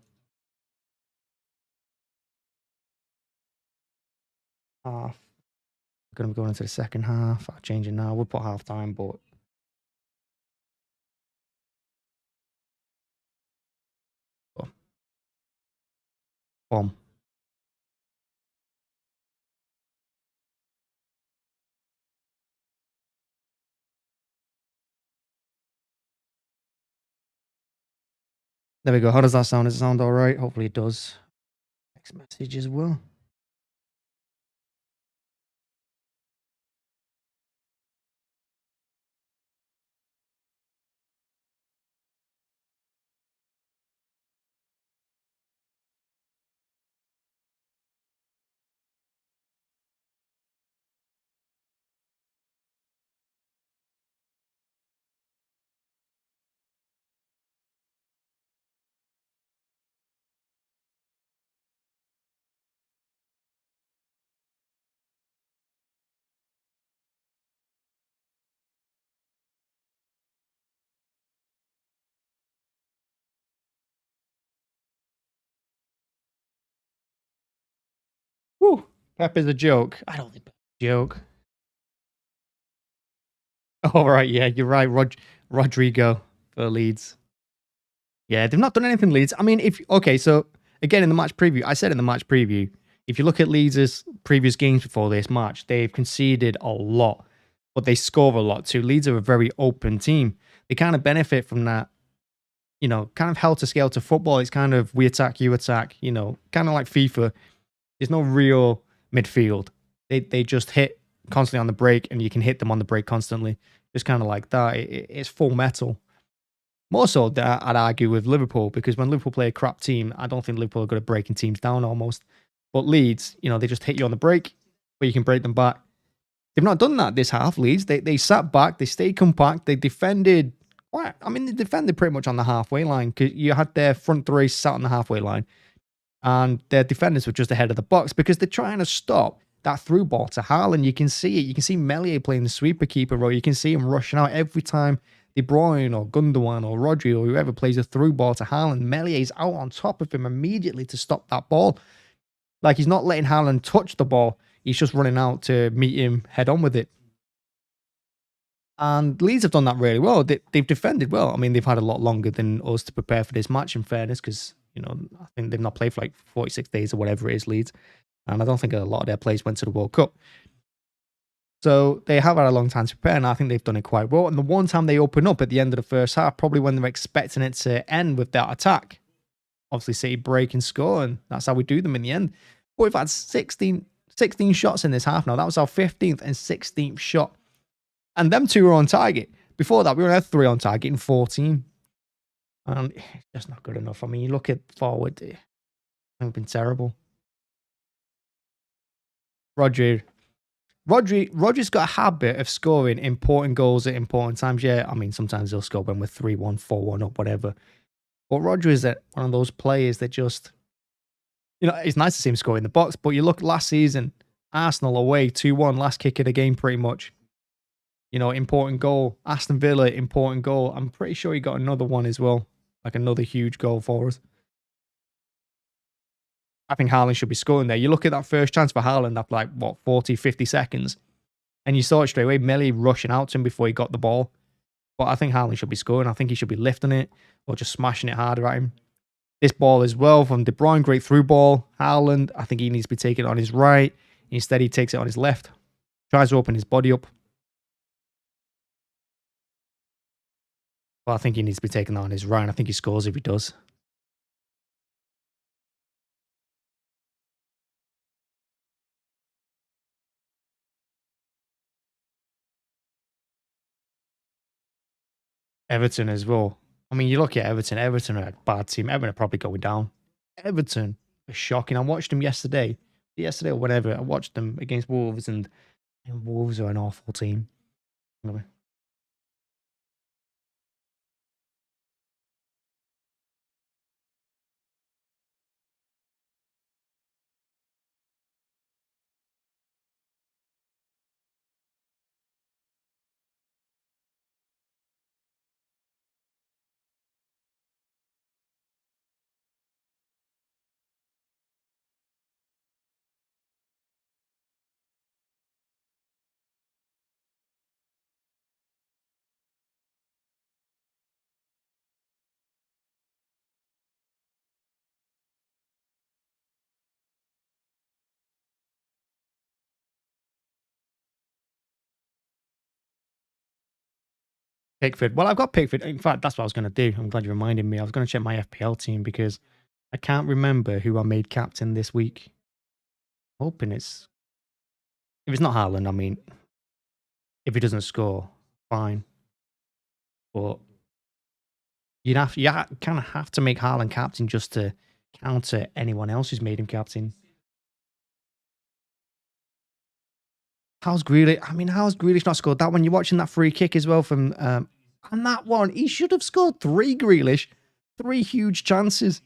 Half. We're going to be going into the second half. I'll change it now. We'll put half time, but boom. There we go. How does that sound? Does it sound all right? Hopefully it does. Next message as well. Woo! Pep is a joke. I don't think Pep's a joke. All right, yeah, you're right. Rodrigo for Leeds. Yeah, they've not done anything, Leeds. I mean, so again in the match preview, I said in the match preview, if you look at Leeds' previous games before this match, they've conceded a lot, but they score a lot too. Leeds are a very open team. They kind of benefit from that, you know, kind of helter-skelter football. It's kind of we attack, you attack, you know, kind of like FIFA. There's no real midfield. They just hit constantly on the break, and you can hit them on the break constantly. Just kind of like that. It's full metal. More so, I'd argue with Liverpool, because when Liverpool play a crap team, I don't think Liverpool are good at breaking teams down almost. But Leeds, you know, they just hit you on the break, where you can break them back. They've not done that this half, Leeds. They sat back, they stayed compact, they defended. They defended pretty much on the halfway line, because you had their front three sat on the halfway line, and their defenders were just ahead of the box, because they're trying to stop that through ball to Haaland. You can see it. You can see Meslier playing the sweeper keeper role. You can see him rushing out every time Bruyne or Gundogan or Rodri or whoever plays a through ball to Haaland. Meslier's out on top of him immediately to stop that ball. Like, he's not letting Haaland touch the ball. He's just running out to meet him head on with it. And Leeds have done that really well. They've defended well. I mean, they've had a lot longer than us to prepare for this match, in fairness, because, you know, I think they've not played for like 46 days or whatever it is, Leeds. And I don't think a lot of their players went to the World Cup. So they have had a long time to prepare, and I think they've done it quite well. And the one time they open up at the end of the first half, probably when they're expecting it to end with that attack, obviously City break and score, and that's how we do them in the end. But we've had 16 shots in this half now. That was our 15th and 16th shot. And them two were on target. Before that, we only had 3 on target and 14. And it's just not good enough. I mean, you look at forward, they've been terrible. Rodri's got a habit of scoring important goals at important times. Yeah, I mean, sometimes he'll score when we're 3-1, 4-1 up, whatever. But Rodri is one of those players that just, you know, it's nice to see him score in the box, but you look last season, Arsenal away, 2-1, last kick of the game pretty much. You know, important goal. Aston Villa, important goal. I'm pretty sure he got another one as well. Like another huge goal for us. I think Haaland should be scoring there. You look at that first chance for Haaland after like, what, 40, 50 seconds. And you saw it straight away, Meslier rushing out to him before he got the ball. But I think Haaland should be scoring. I think he should be lifting it or just smashing it harder at him. This ball as well from De Bruyne, great through ball. Haaland, I think he needs to be taking it on his right. Instead, he takes it on his left. Tries to open his body up. But I think he needs to be taking that on his right. I think he scores if he does. Everton as well. I mean, you look at Everton. Everton are a bad team. Everton are probably going down. Everton are shocking. I watched them yesterday or whatever. I watched them against Wolves, and Wolves are an awful team. Anyway. Pickford. Well, I've got Pickford. In fact, that's what I was going to do. I'm glad you reminded me. I was going to check my FPL team because I can't remember who I made captain this week. Hoping it's... If it's not Haaland, I mean, if he doesn't score, fine. But you kind of have to make Haaland captain just to counter anyone else who's made him captain. How's Grealish? I mean, how's Grealish not scored that one? You're watching that free kick as well from... and that one, he should have scored 3, Grealish. 3 huge chances.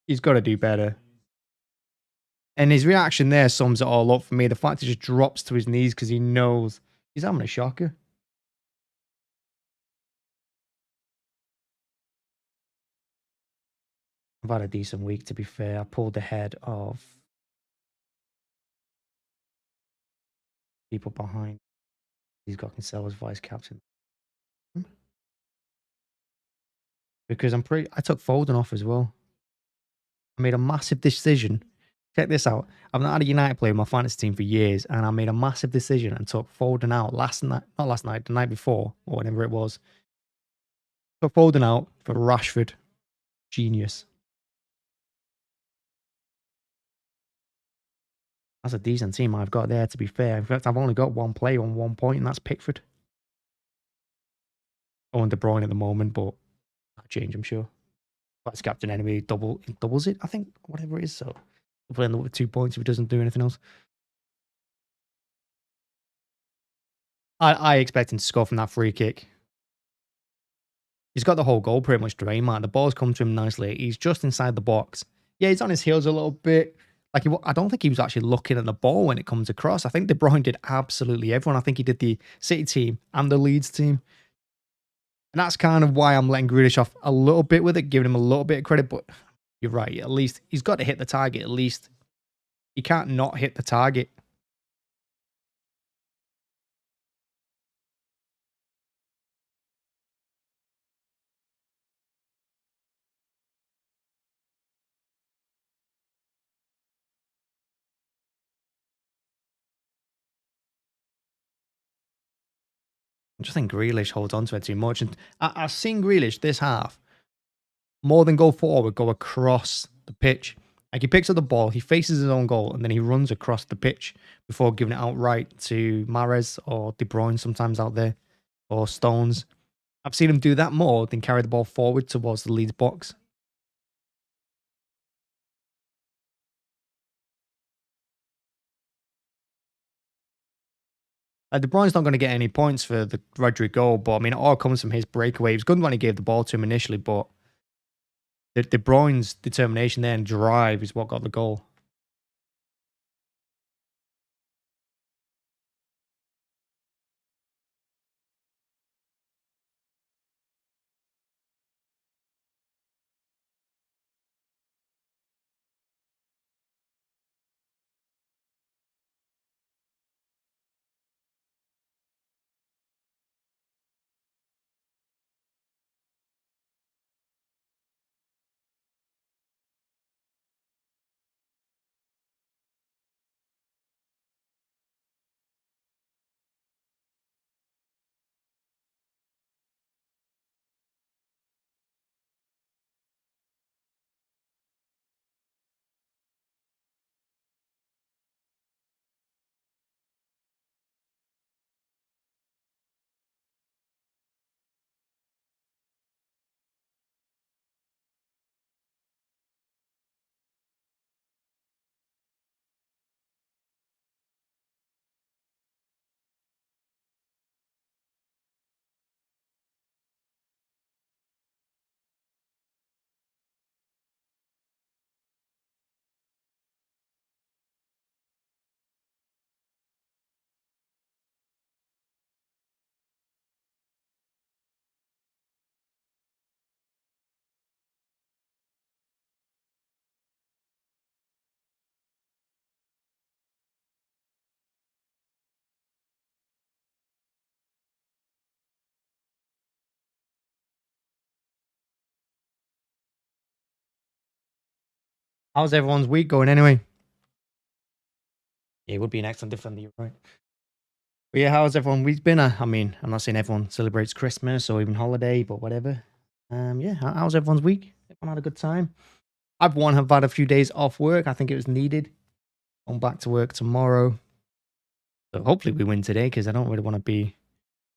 He's got to do better. And his reaction there sums it all up for me. The fact he just drops to his knees because he knows he's having a shocker. I've had a decent week, to be fair. I pulled ahead of people behind. He's got Cancelo as vice captain. Because I took Foden off as well. I made a massive decision. Check this out. I've not had a United player in my fantasy team for years, and I made a massive decision and took Foden out the night before, or whenever it was. Took Foden out for Rashford. Genius. That's a decent team I've got there, to be fair. In fact, I've only got one player on 1 point, and that's Pickford. Owen De Bruyne at the moment, but that'll change, I'm sure. That's captain anyway. Doubles it, I think, whatever it is. So we'll end up with 2 points if he doesn't do anything else. I expect him to score from that free kick. He's got the whole goal pretty much drained, man. The ball's come to him nicely. He's just inside the box. Yeah, he's on his heels a little bit. Like, I don't think he was actually looking at the ball when it comes across. I think De Bruyne did absolutely everyone. I think he did the City team and the Leeds team. And that's kind of why I'm letting Grealish off a little bit with it, giving him a little bit of credit. But you're right. At least he's got to hit the target. At least he can't not hit the target. I just think Grealish holds on to it too much. And I've seen Grealish this half more than go forward, go across the pitch. Like he picks up the ball, he faces his own goal, and then he runs across the pitch before giving it outright to Mahrez or De Bruyne sometimes out there, or Stones. I've seen him do that more than carry the ball forward towards the Leeds box. De Bruyne's not going to get any points for the Rodri goal, but I mean, it all comes from his breakaway. It was good when he gave the ball to him initially, but De Bruyne's determination there and drive is what got the goal. How's everyone's week going anyway? Yeah, it would be an excellent defender, you're right. But yeah, how's everyone's week been? I mean, I'm not saying everyone celebrates Christmas or even holiday, but whatever. Yeah, how's everyone's week? Everyone had a good time? I've had a few days off work. I think it was needed. I'm back to work tomorrow. So hopefully we win today because I don't really want to be,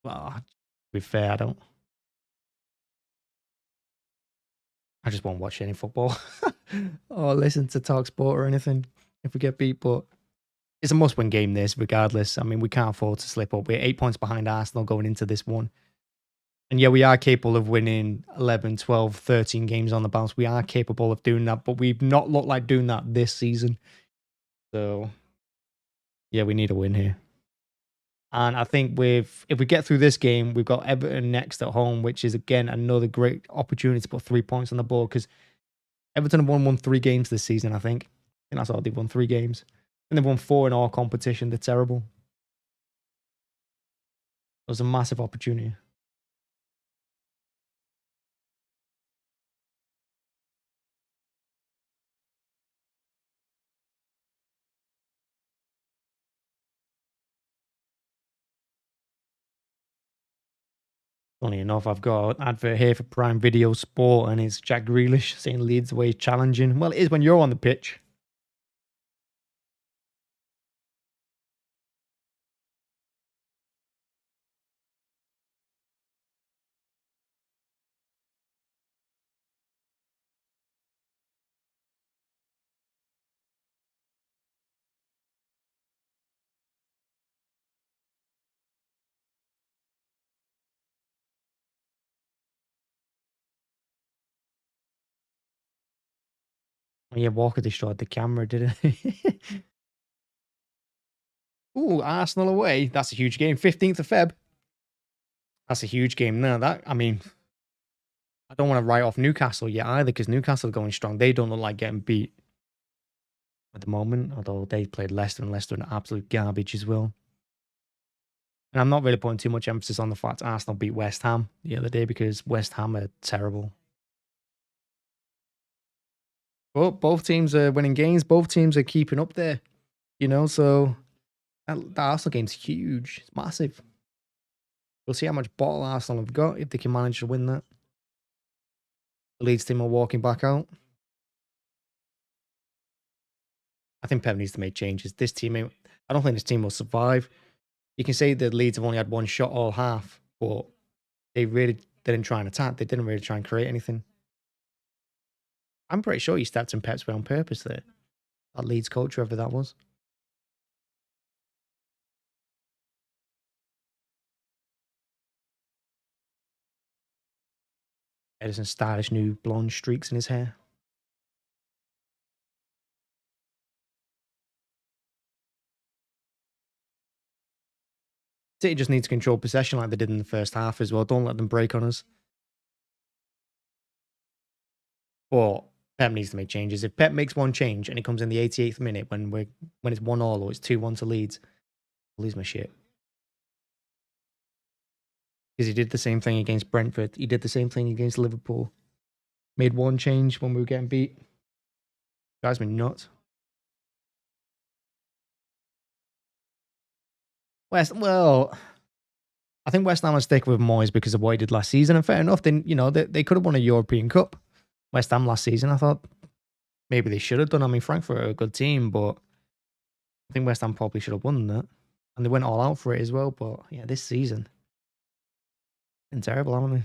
well, to be fair, I just won't watch any football or listen to Talk Sport or anything if we get beat. But it's a must-win game, this, regardless. I mean, we can't afford to slip up. We're 8 points behind Arsenal going into this one. And yeah, we are capable of winning 11, 12, 13 games on the bounce. We are capable of doing that, but we've not looked like doing that this season. So, yeah, we need a win here. And I think if we get through this game, we've got Everton next at home, which is, again, another great opportunity to put 3 points on the board because Everton have won 3 games this season, I think. And that's all. They've won 3 games. And they've won 4 in all competition. They're terrible. It was a massive opportunity. Funny enough, I've got an advert here for Prime Video Sport, and it's Jack Grealish saying Leeds away challenging. Well, it is when you're on the pitch. Yeah, Walker destroyed the camera, didn't he? Ooh, Arsenal away. That's a huge game. 15th of Feb. That's a huge game. No, I mean, I don't want to write off Newcastle yet either because Newcastle are going strong. They don't look like getting beat at the moment, although they played Leicester and Leicester are absolute garbage as well. And I'm not really putting too much emphasis on the fact Arsenal beat West Ham the other day because West Ham are terrible. But both teams are winning games. Both teams are keeping up there, so that Arsenal game's huge. It's massive. We'll see how much bottle Arsenal have got if they can manage to win that. The Leeds team are walking back out. I think Pep needs to make changes. This team, I don't think this team will survive. You can say that Leeds have only had one shot all half, but they really didn't try and attack. They didn't really try and create anything. I'm pretty sure he stepped in Pep's way on purpose there. That Leeds coach, whoever that was. Ederson's stylish new blonde streaks in his hair. City just need to control possession like they did in the first half as well. Don't let them break on us. But Pep needs to make changes. If Pep makes one change and it comes in the 88th minute when it's 1-1 or it's 2-1 to Leeds, I'll lose my shit. Because he did the same thing against Brentford. He did the same thing against Liverpool. Made one change when we were getting beat. Drives me nuts. Well, I think West Ham will stick with Moyes because of what he did last season. And fair enough, then they could have won a European Cup. West Ham last season, I thought maybe they should have done. I mean, Frankfurt are a good team, but I think West Ham probably should have won that. And they went all out for it as well. But yeah, this season, been terrible, haven't they?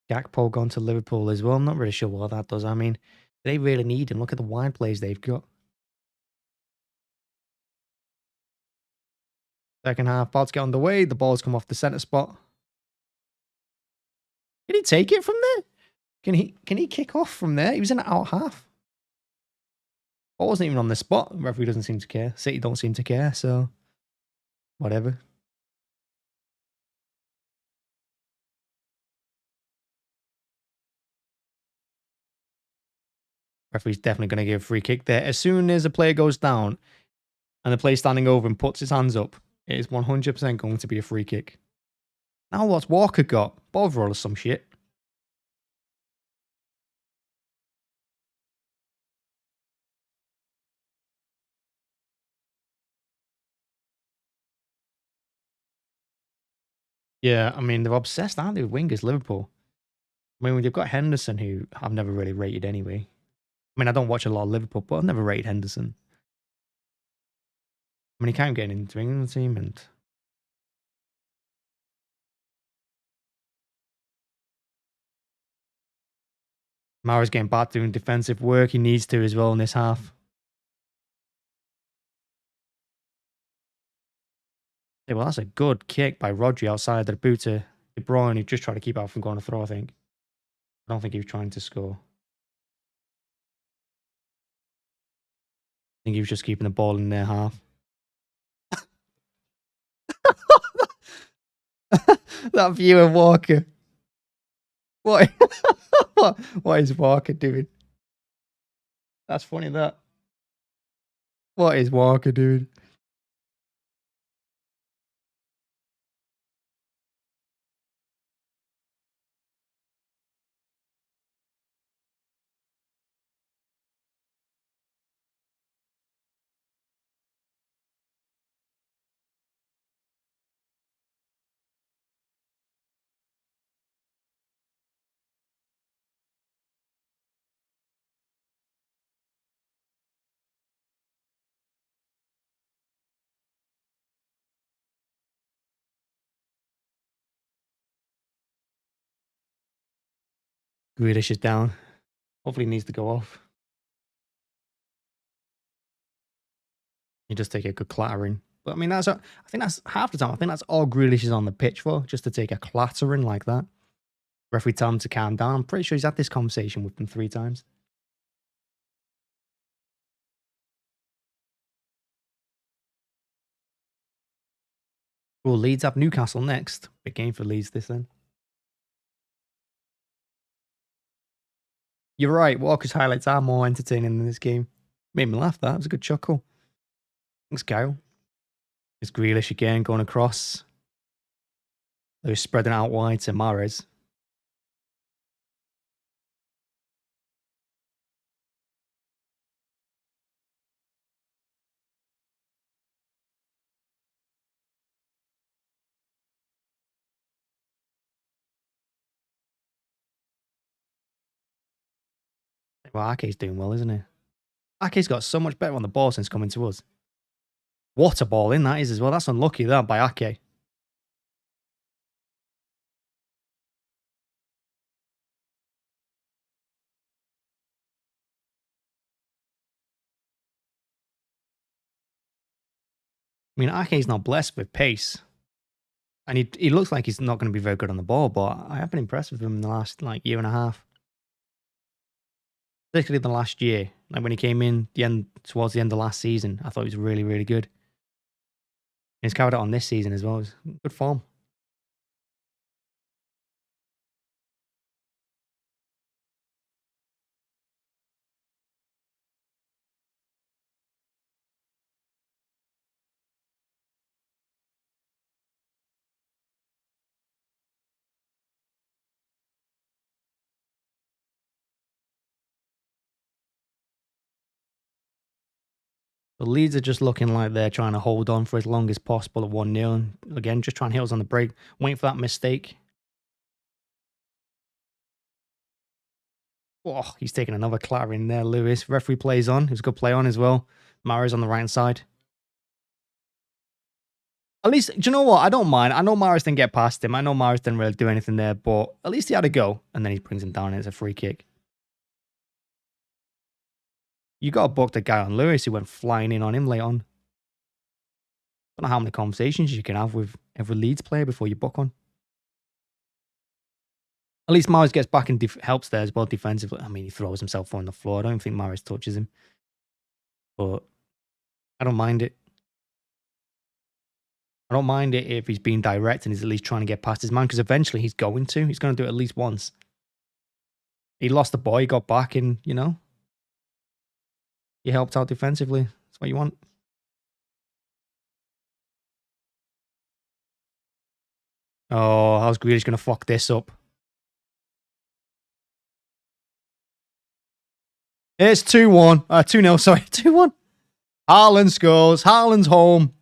Gakpo gone to Liverpool as well. I'm not really sure what that does. I mean, they really need him. Look at the wide plays they've got. Second half, about to get underway. The ball's come off the centre spot. Can he take it from there? Can he kick off from there? He was in the out half. Ball wasn't even on the spot. The referee doesn't seem to care. City don't seem to care, so whatever. Referee's definitely going to give a free kick there. As soon as a player goes down and the player standing over and puts his hands up, it is 100% going to be a free kick. Now what's Walker got? Ball roll or some shit. Yeah, I mean, they're obsessed, aren't they, with wingers, Liverpool? I mean, they've got Henderson, who I've never really rated anyway. I mean, I don't watch a lot of Liverpool, but I've never rated Henderson. I mean, he can't get into England team, and Mahrez getting back doing defensive work. He needs to as well in this half. Yeah, well, that's a good kick by Rodri outside the boot to De Bruyne, who just tried to keep out from going to throw, I think. I don't think he was trying to score. I think he was just keeping the ball in their half. That view of Walker. What? What is Walker doing? That's funny, that. What is Walker doing? Grealish is down. Hopefully he needs to go off. You just take a good clattering. But I mean, I think that's half the time. I think that's all Grealish is on the pitch for, just to take a clattering like that. Referee tell him to calm down. I'm pretty sure he's had this conversation with them 3 times. Well, Leeds have Newcastle next. Big game for Leeds this then. You're right. Walker's highlights are more entertaining than this game. Made me laugh. That was a good chuckle. Thanks, Kyle. It's Grealish again going across. They're spreading out wide to Mahrez. Well, Ake's doing well, isn't he? Ake's got so much better on the ball since coming to us. What a ball in that is as well. That's unlucky, that, by Ake. I mean, Ake's not blessed with pace. And he looks like he's not going to be very good on the ball, but I have been impressed with him in the last, like, year and a half. Particularly the last year. Like, when he came in towards the end of last season, I thought he was really, really good. And he's carried it on this season as well. It's good form. The Leeds are just looking like they're trying to hold on for as long as possible at 1-0. And again, just trying to hit us on the break, waiting for that mistake. Oh, he's taking another clattering there, Lewis. Referee plays on. It was a good play on as well. Mahrez on the right side. At least, do you know what? I don't mind. I know Mahrez didn't get past him. I know Mahrez didn't really do anything there, but at least he had a go. And then he brings him down and it's a free kick. You got to book the guy on Lewis who went flying in on him late on. I don't know how many conversations you can have with every Leeds player before you book one. At least Mahrez gets back and helps there as well defensively. I mean, he throws himself on the floor. I don't think Mahrez touches him. But I don't mind it. I don't mind it if he's being direct and he's at least trying to get past his man, because eventually he's going to. He's going to do it at least once. He lost the ball, he got back, and, you know, he helped out defensively. That's what you want. Oh, how's Grealish going to fuck this up? It's 2-1. 2-0, sorry. 2-1. Haaland scores. Haaland's home.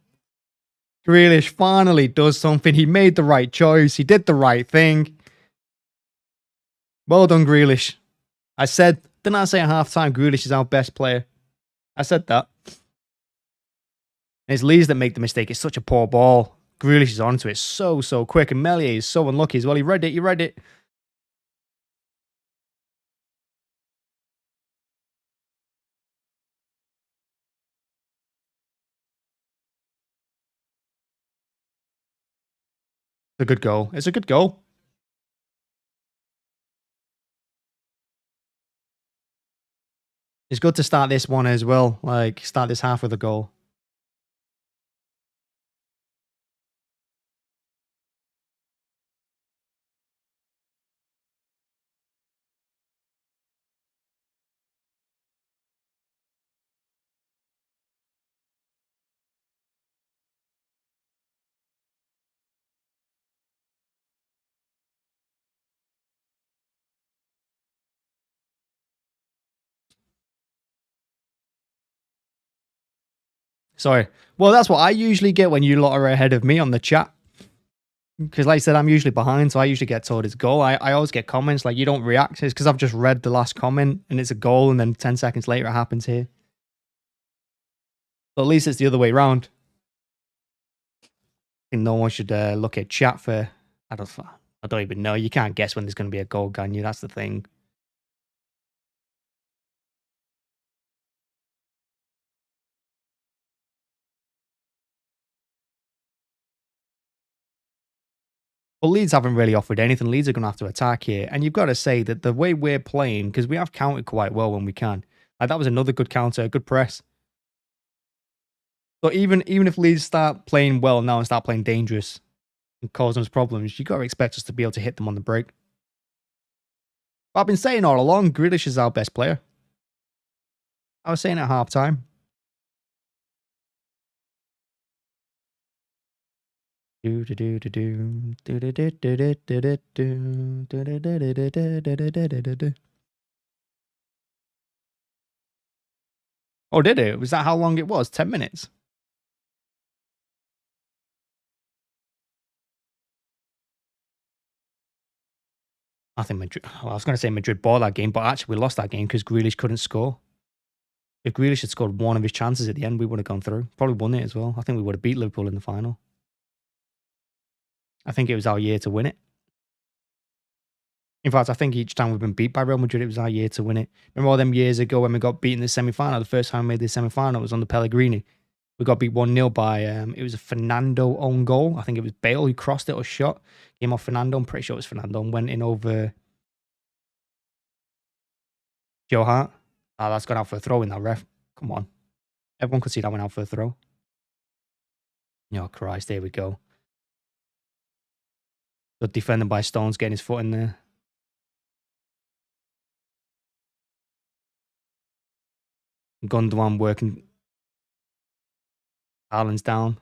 Grealish finally does something. He made the right choice. He did the right thing. Well done, Grealish. Didn't I say at half-time Grealish is our best player? I said that. And it's Leeds that make the mistake. It's such a poor ball. Grealish is onto it so quick. And Meslier is so unlucky as well. He read it. It's a good goal. It's a good goal. It's good to start this one as well. Like, start this half with a goal. Sorry. Well, that's what I usually get when you lot are ahead of me on the chat. Because like I said, I'm usually behind, so I usually get told it's goal. I always get comments like, you don't react. It's because I've just read the last comment and it's a goal, and then 10 seconds later it happens here. But at least it's the other way around. I think no one should look at chat for... I don't even know. You can't guess when there's going to be a goal, can you? That's the thing. Well, Leeds haven't really offered anything. Leeds are going to have to attack here. And you've got to say that the way we're playing, because we have countered quite well when we can. Like, that was another good counter, a good press. So even if Leeds start playing well now and start playing dangerous and causing us problems, you've got to expect us to be able to hit them on the break. But I've been saying all along, Grealish is our best player. I was saying at half-time. Oh, did it? Was that how long it was? 10 minutes? I think Madrid. Well, I was going to say Madrid bought that game, but actually we lost that game because Grealish couldn't score. If Grealish had scored one of his chances at the end, we would have gone through. Probably won it as well. I think we would have beat Liverpool in the final. I think it was our year to win it. In fact, I think each time we've been beat by Real Madrid, it was our year to win it. Remember all them years ago when we got beat in the semi-final? The first time we made the semi-final was under Pellegrini. We got beat 1-0 by, it was a Fernando own goal. I think it was Bale who crossed it or shot. Came off Fernando. I'm pretty sure it was Fernando. And went in over Joe Hart. Oh, that's gone out for a throw in that ref. Come on. Everyone could see that went out for a throw. Oh, Christ. There we go. Good defending by Stones, getting his foot in there. Gundogan working. Haaland's down.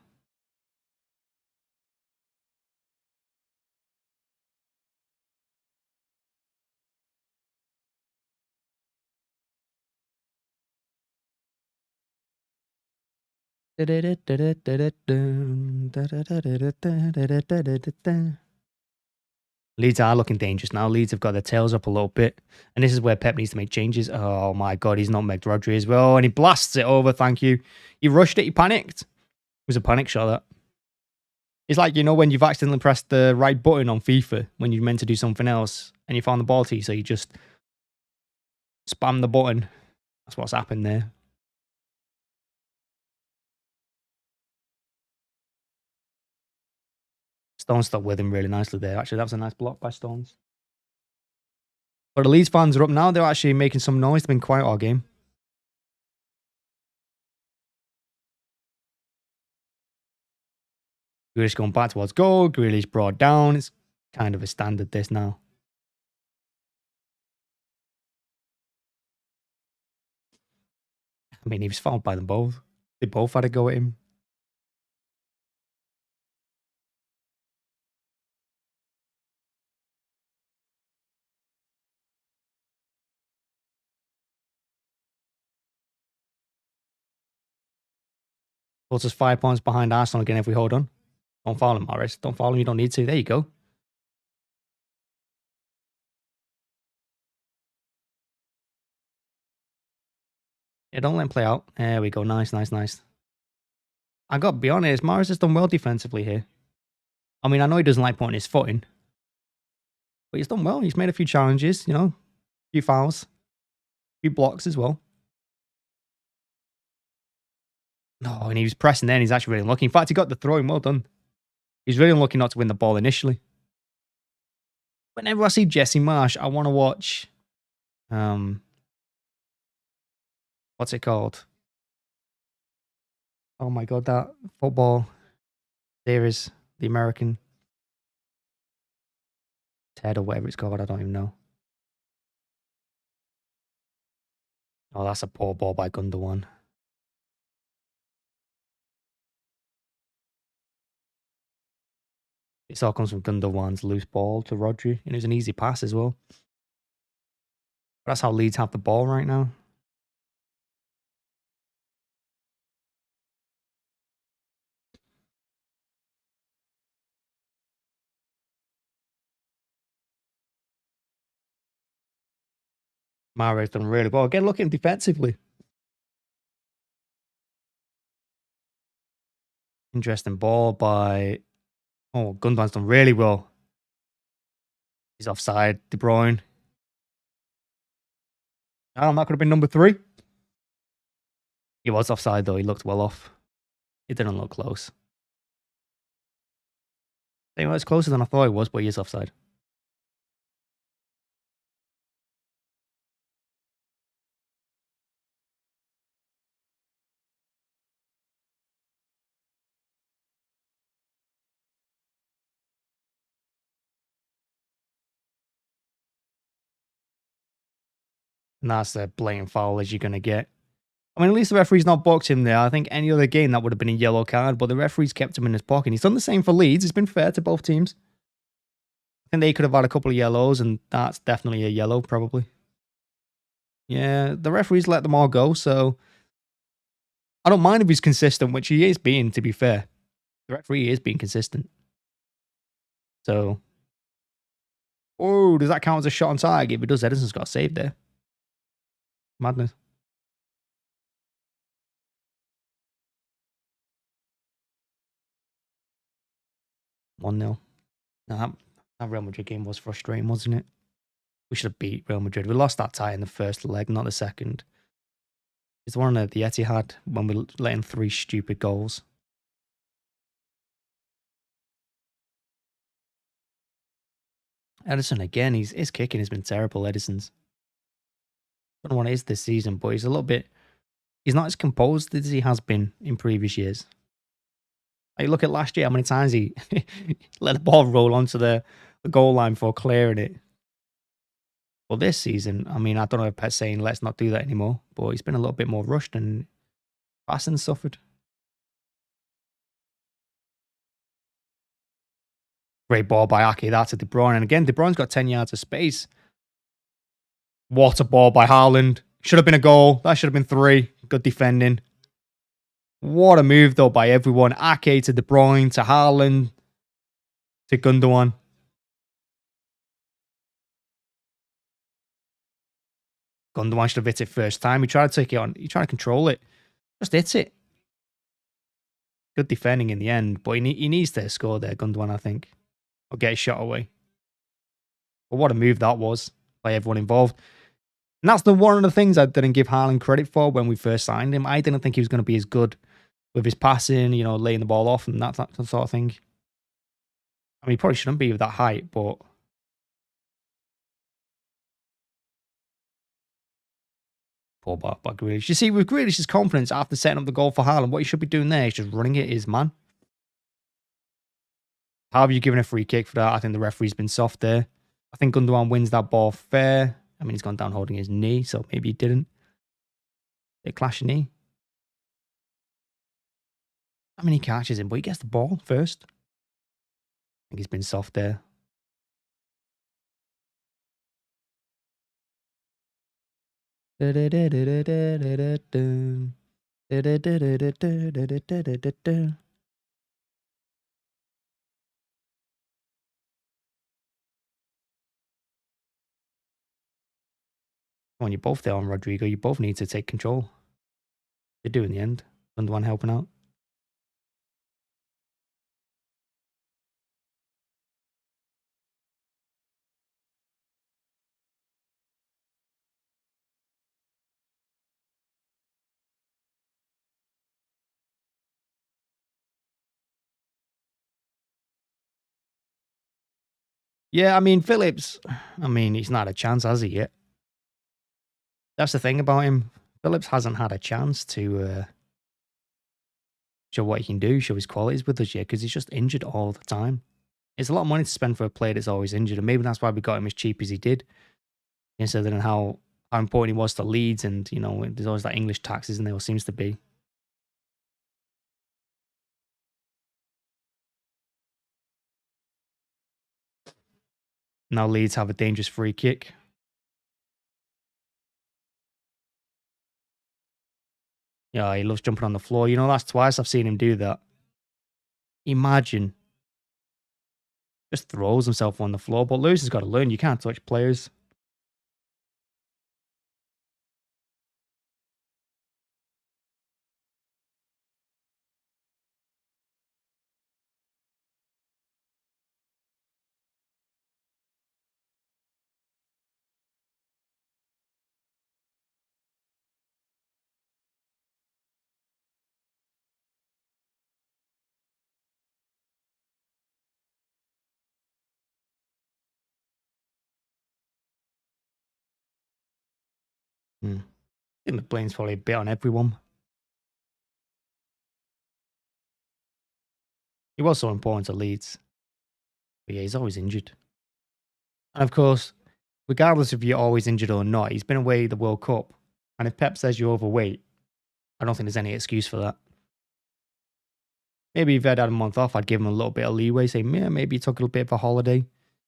Leeds are looking dangerous now. Leeds have got their tails up a little bit. And this is where Pep needs to make changes. Oh my God, he's not nutmegged Rodri as well. And he blasts it over, thank you. He rushed it, he panicked. It was a panic shot, that. It's like, you know, when you've accidentally pressed the right button on FIFA when you're meant to do something else and you found the ball to you, so you just spam the button. That's what's happened there. Stones stuck with him really nicely there. Actually, that was a nice block by Stones. But the Leeds fans are up now. They're actually making some noise. They've been quiet all game. Grealish going back towards goal. Grealish brought down. It's kind of a standard this now. I mean, he was fouled by them both. They both had a go at him. Puts us 5 points behind Arsenal again if we hold on. Don't foul him, Mahrez. Don't foul him. You don't need to. There you go. Yeah, don't let him play out. There we go. Nice, nice, nice. I got to be honest, Mahrez has done well defensively here. I mean, I know he doesn't like putting his foot in. But he's done well. He's made a few challenges, you know. A few fouls. A few blocks as well. No, and he was pressing there and he's actually really unlucky. In fact, he got the throw in. Well done. He's really unlucky not to win the ball initially. Whenever I see Jesse Marsh, I want to watch... what's it called? Oh my God, that football series, the American Ted or whatever it's called, I don't even know. Oh, that's a poor ball by Gundogan. This all comes from Gundogan's loose ball to Rodri, and it was an easy pass as well. But that's how Leeds have the ball right now. Mahrez done really well. Again, look at him defensively. Interesting ball by... Oh, Gundogan's done really well. He's offside. De Bruyne. That could have been number 3. He was offside, though. He looked well off. It didn't look close. Anyway, it's closer than I thought it was, but he is offside. And that's a blatant foul as you're going to get. I mean, at least the referee's not boxed him there. I think any other game that would have been a yellow card, but the referee's kept him in his pocket. He's done the same for Leeds. It's been fair to both teams. I think they could have had a couple of yellows, and that's definitely a yellow, probably. Yeah, the referee's let them all go, so I don't mind if he's consistent, which he is being, to be fair. The referee is being consistent. So, Oh, does that count as a shot on target? If it does, Ederson's got a save there. Madness. One 0. Now that Real Madrid game was frustrating, wasn't it? We should have beat Real Madrid. We lost that tie in the first leg, not the second. It's the one at the Etihad when we let in 3 stupid goals. Ederson again, his kicking has been terrible, Ederson's. I don't know what it is this season, but he's a little bit... He's not as composed as he has been in previous years. Like, look at last year, how many times he let the ball roll onto the goal line before clearing it. Well, this season, I mean, I don't know if Pep's saying let's not do that anymore, but he's been a little bit more rushed and passing suffered. Great ball by Ake. That's a De Bruyne. And again, De Bruyne's got 10 yards of space. What a ball by Haaland. Should have been a goal. That should have been 3. Good defending. What a move, though, by everyone. Ake to De Bruyne, to Haaland, to Gundogan. Gundogan should have hit it first time. He tried to take it on. He tried to control it. Just hit it. Good defending in the end, but he needs to score there, Gundogan, I think. Or get a shot away. But what a move that was by everyone involved. And that's one of the things I didn't give Haaland credit for when we first signed him. I didn't think he was going to be as good with his passing, you know, laying the ball off and that sort of thing. I mean, he probably shouldn't be with that height, but... Poor by Grealish. You see, with Grealish's confidence after setting up the goal for Haaland, what he should be doing there is just running it his man. How have you given a free kick for that? I think the referee's been soft there. I think Gundogan wins that ball fair. I mean, he's gone down holding his knee, so maybe he didn't. They clash a knee. I mean, he catches him, but he gets the ball first. I think he's been soft there. When you're both there on Rodrigo, you both need to take control. They do in the end. Gundogan helping out. Yeah, I mean, Phillips, I mean, he's not had a chance, has he, yet? That's the thing about him. Phillips hasn't had a chance to show what he can do, show his qualities with us yet, because he's just injured all the time. It's a lot of money to spend for a player that's always injured, and maybe that's why we got him as cheap as he did. Instead of how important he was to Leeds, and, you know, there's always that English tax, isn't there, or seems to be. Now Leeds have a dangerous free kick. Yeah, he loves jumping on the floor. You know, that's twice I've seen him do that. Imagine. Just throws himself on the floor. But Lewis has got to learn. You can't touch players. I think the blame's probably a bit on everyone. He was so important to Leeds. But yeah, he's always injured. And of course, regardless if you're always injured or not, he's been away the World Cup. And if Pep says you're overweight, I don't think there's any excuse for that. Maybe if I'd had a month off, I'd give him a little bit of leeway. Say, yeah, maybe he took a little bit of a holiday.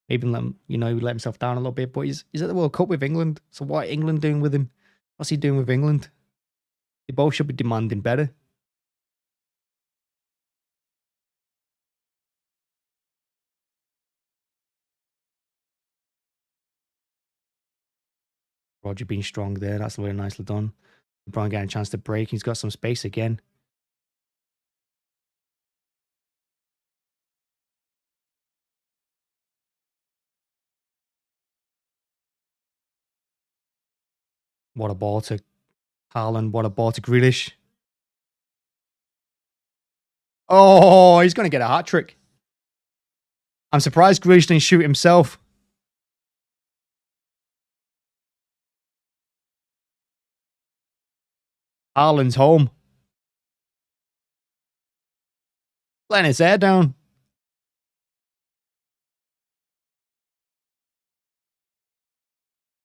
Maybe let him, you know, let himself down a little bit. But he's at the World Cup with England. So what England doing with him? What's he doing with England? They both should be demanding better. Rodri being strong there. That's really nicely done. Bruyne getting a chance to break. He's got some space again. What a ball to Haaland. What a ball to Grealish. Oh, he's going to get a hat-trick. I'm surprised Grealish didn't shoot himself. Haaland's home. Letting his hair down.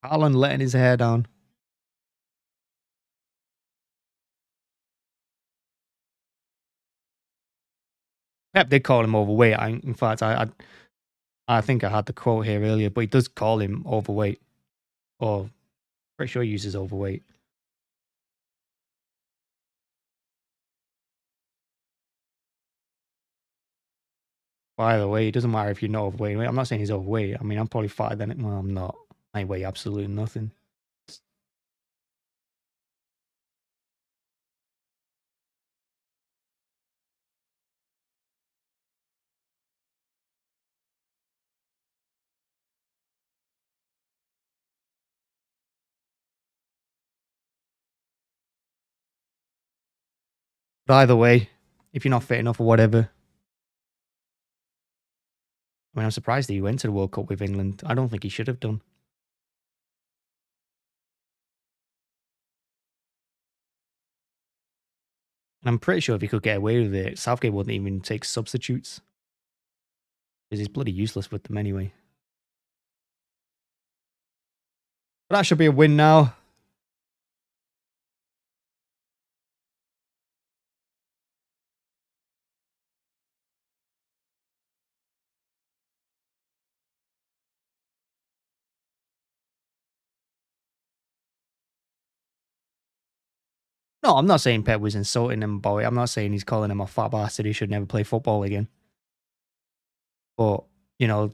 Haaland letting his hair down. Pep did call him overweight. In fact, I think I had the quote here earlier, but he does call him overweight. Or pretty sure he uses overweight. By the way, it doesn't matter if you're not overweight. I'm not saying he's overweight. I mean, I'm probably fatter than him. Well, I'm not. I weigh absolutely nothing. But either way, if you're not fit enough or whatever, I mean, I'm surprised that he went to the World Cup with England. I don't think he should have done. And I'm pretty sure if he could get away with it, Southgate wouldn't even take substitutes. Because he's bloody useless with them anyway. But that should be a win now. No, I'm not saying Pep was insulting him, boy. I'm not saying he's calling him a fat bastard. He should never play football again. But, you know,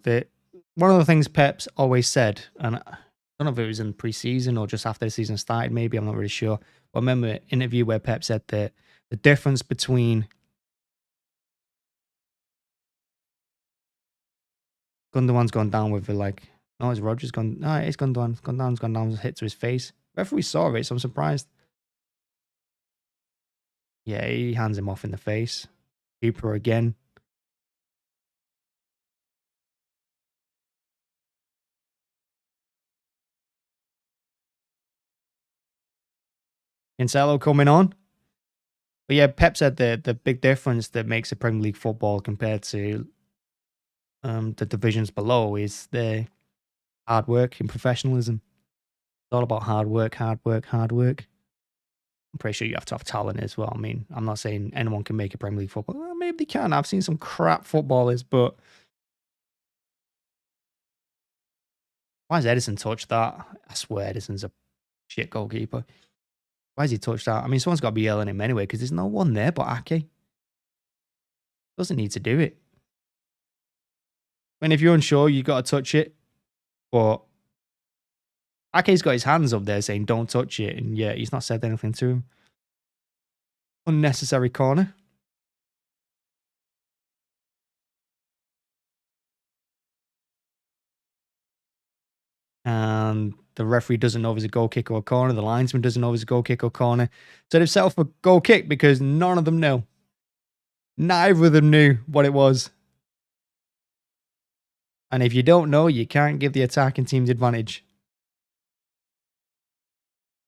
one of the things Pep's always said, and I don't know if it was in pre-season or just after the season started, maybe, I'm not really sure. But I remember an interview where Pep said that the difference between Gundogan's gone down with no, it's Rodri's gone, no, it's Gundogan. Gundogan's gone down with a hit to his face. Referee saw it, so I'm surprised. Yeah, he hands him off in the face. Cooper again. Cancelo coming on. But yeah, Pep said the big difference that makes a Premier League football compared to the divisions below is the hard work and professionalism. It's all about hard work, hard work, hard work. I'm pretty sure you have to have talent as well. I mean, I'm not saying anyone can make a Premier League football. Well, maybe they can. I've seen some crap footballers, but why has Ederson touched that? I swear Ederson's a shit goalkeeper. Why has he touched that? I mean, someone's got to be yelling at him anyway because there's no one there but Ake. Doesn't need to do it. I mean, if you're unsure, you've got to touch it. But Ake's got his hands up there saying, don't touch it. And yeah, he's not said anything to him. Unnecessary corner. And the referee doesn't know if it's a goal kick or a corner. The linesman doesn't know if it's a goal kick or corner. So they've set off a goal kick because none of them know. Neither of them knew what it was. And if you don't know, you can't give the attacking team the advantage.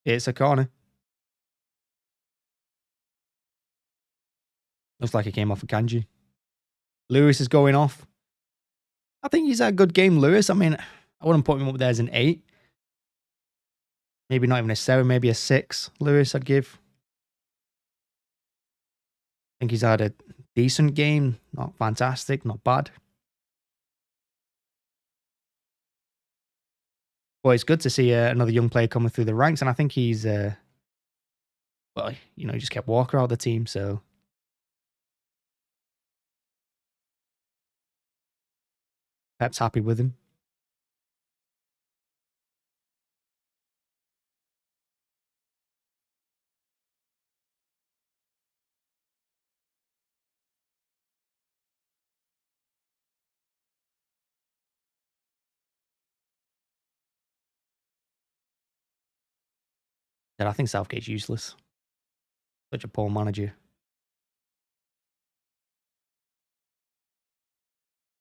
It's a corner. Looks like it came off Akanji. Lewis is going off. I think he's had a good game, Lewis. I mean, I wouldn't put him up there as an 8. Maybe not even a 7, maybe a 6. Lewis, I'd give. I think he's had a decent game. Not fantastic, not bad. But it's good to see another young player coming through the ranks. And I think he's, well, you know, he just kept Walker out of the team. So Pep's happy with him. I think Southgate's useless. Such a poor manager.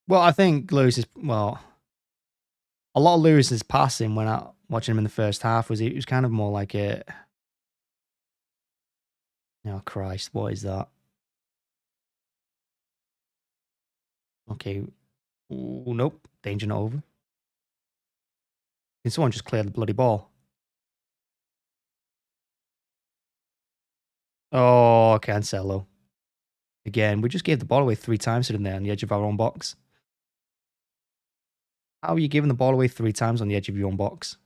Well, I think Lewis is... Well, a lot of Lewis's passing when I watching him in the first half was... It was kind of more like a... Oh, Christ. What is that? Okay. Ooh, nope. Danger not over. Can someone just clear the bloody ball? Oh, Cancelo. Again, we just gave the ball away 3 times sitting there on the edge of our own box. How are you giving the ball away 3 times on the edge of your own box?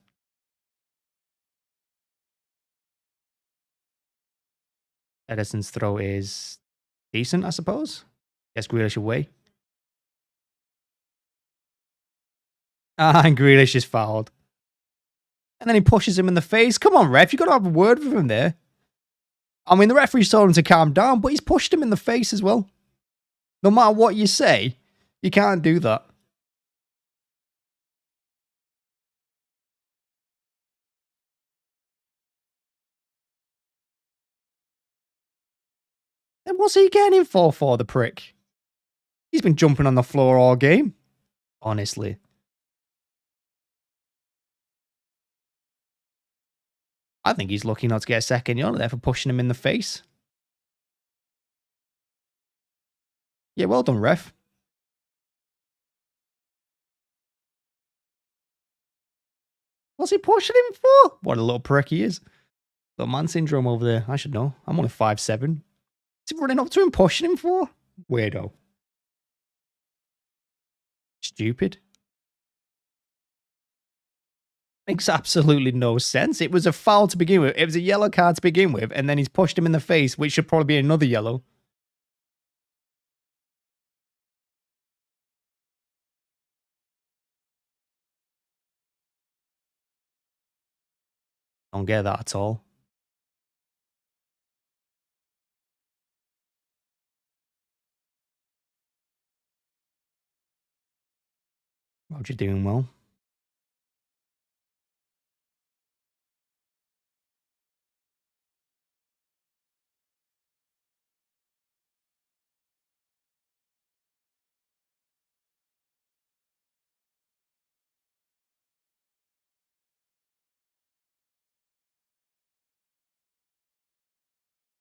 Ederson's throw is decent, I suppose. Gets Grealish away. And Grealish is fouled. And then he pushes him in the face. Come on, ref. You've got to have a word with him there. I mean, the referee told him to calm down, but he's pushed him in the face as well. No matter what you say, you can't do that. Then what's he getting in for the prick? He's been jumping on the floor all game. Honestly. I think he's lucky not to get a second yellow there for pushing him in the face. Yeah, well done, ref. What's he pushing him for? What a little prick he is. Little man syndrome over there. I should know. I'm only 5'7". Is he running up to him, pushing him for? Weirdo. Stupid. Makes absolutely no sense. It was a foul to begin with. It was a yellow card to begin with, and then he's pushed him in the face, which should probably be another yellow. Don't get that at all. Roger doing well.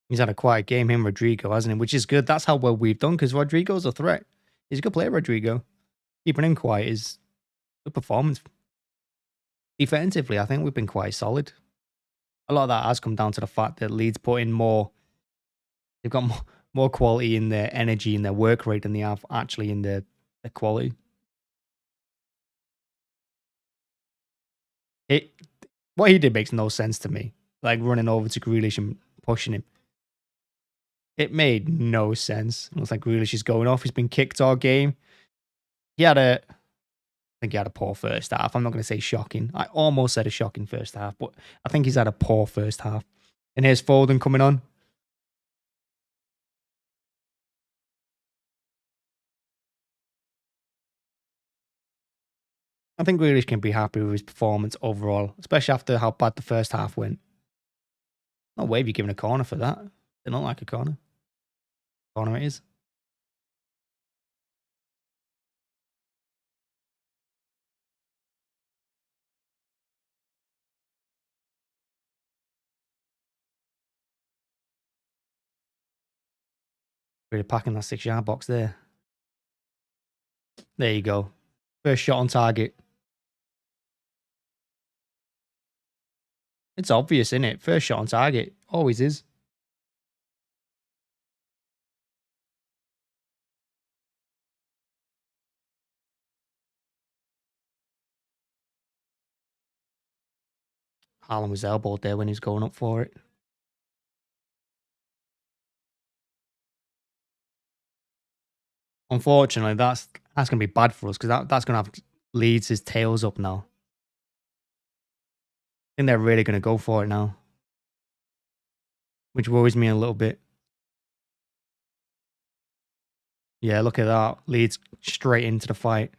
He's had a quiet game, him, Rodrigo, hasn't he? Which is good. That's how well we've done, because Rodrigo's a threat. He's a good player, Rodrigo. Keeping him quiet is good performance. Defensively, I think we've been quite solid. A lot of that has come down to the fact that Leeds put in more... They've got more quality in their energy and their work rate than they have actually in their quality. What he did makes no sense to me. Like running over to Grealish and pushing him. It made no sense. It looks like Grealish is going off. He's been kicked all game. I think he had a poor first half. I'm not going to say shocking. I almost said a shocking first half, but I think he's had a poor first half. And here's Foden coming on. I think Grealish can be happy with his performance overall, especially after how bad the first half went. No way if you're giving a corner for that. They don't like a corner. Corner it is. Really packing that 6-yard box there. There you go. First shot on target. It's obvious, isn't it? First shot on target. Always is. Haaland was elbowed there when he was going up for it. Unfortunately, that's going to be bad for us because that's going to have Leeds' tails up now. I think they're really going to go for it now, which worries me a little bit. Yeah, look at that. Leeds straight into the fight.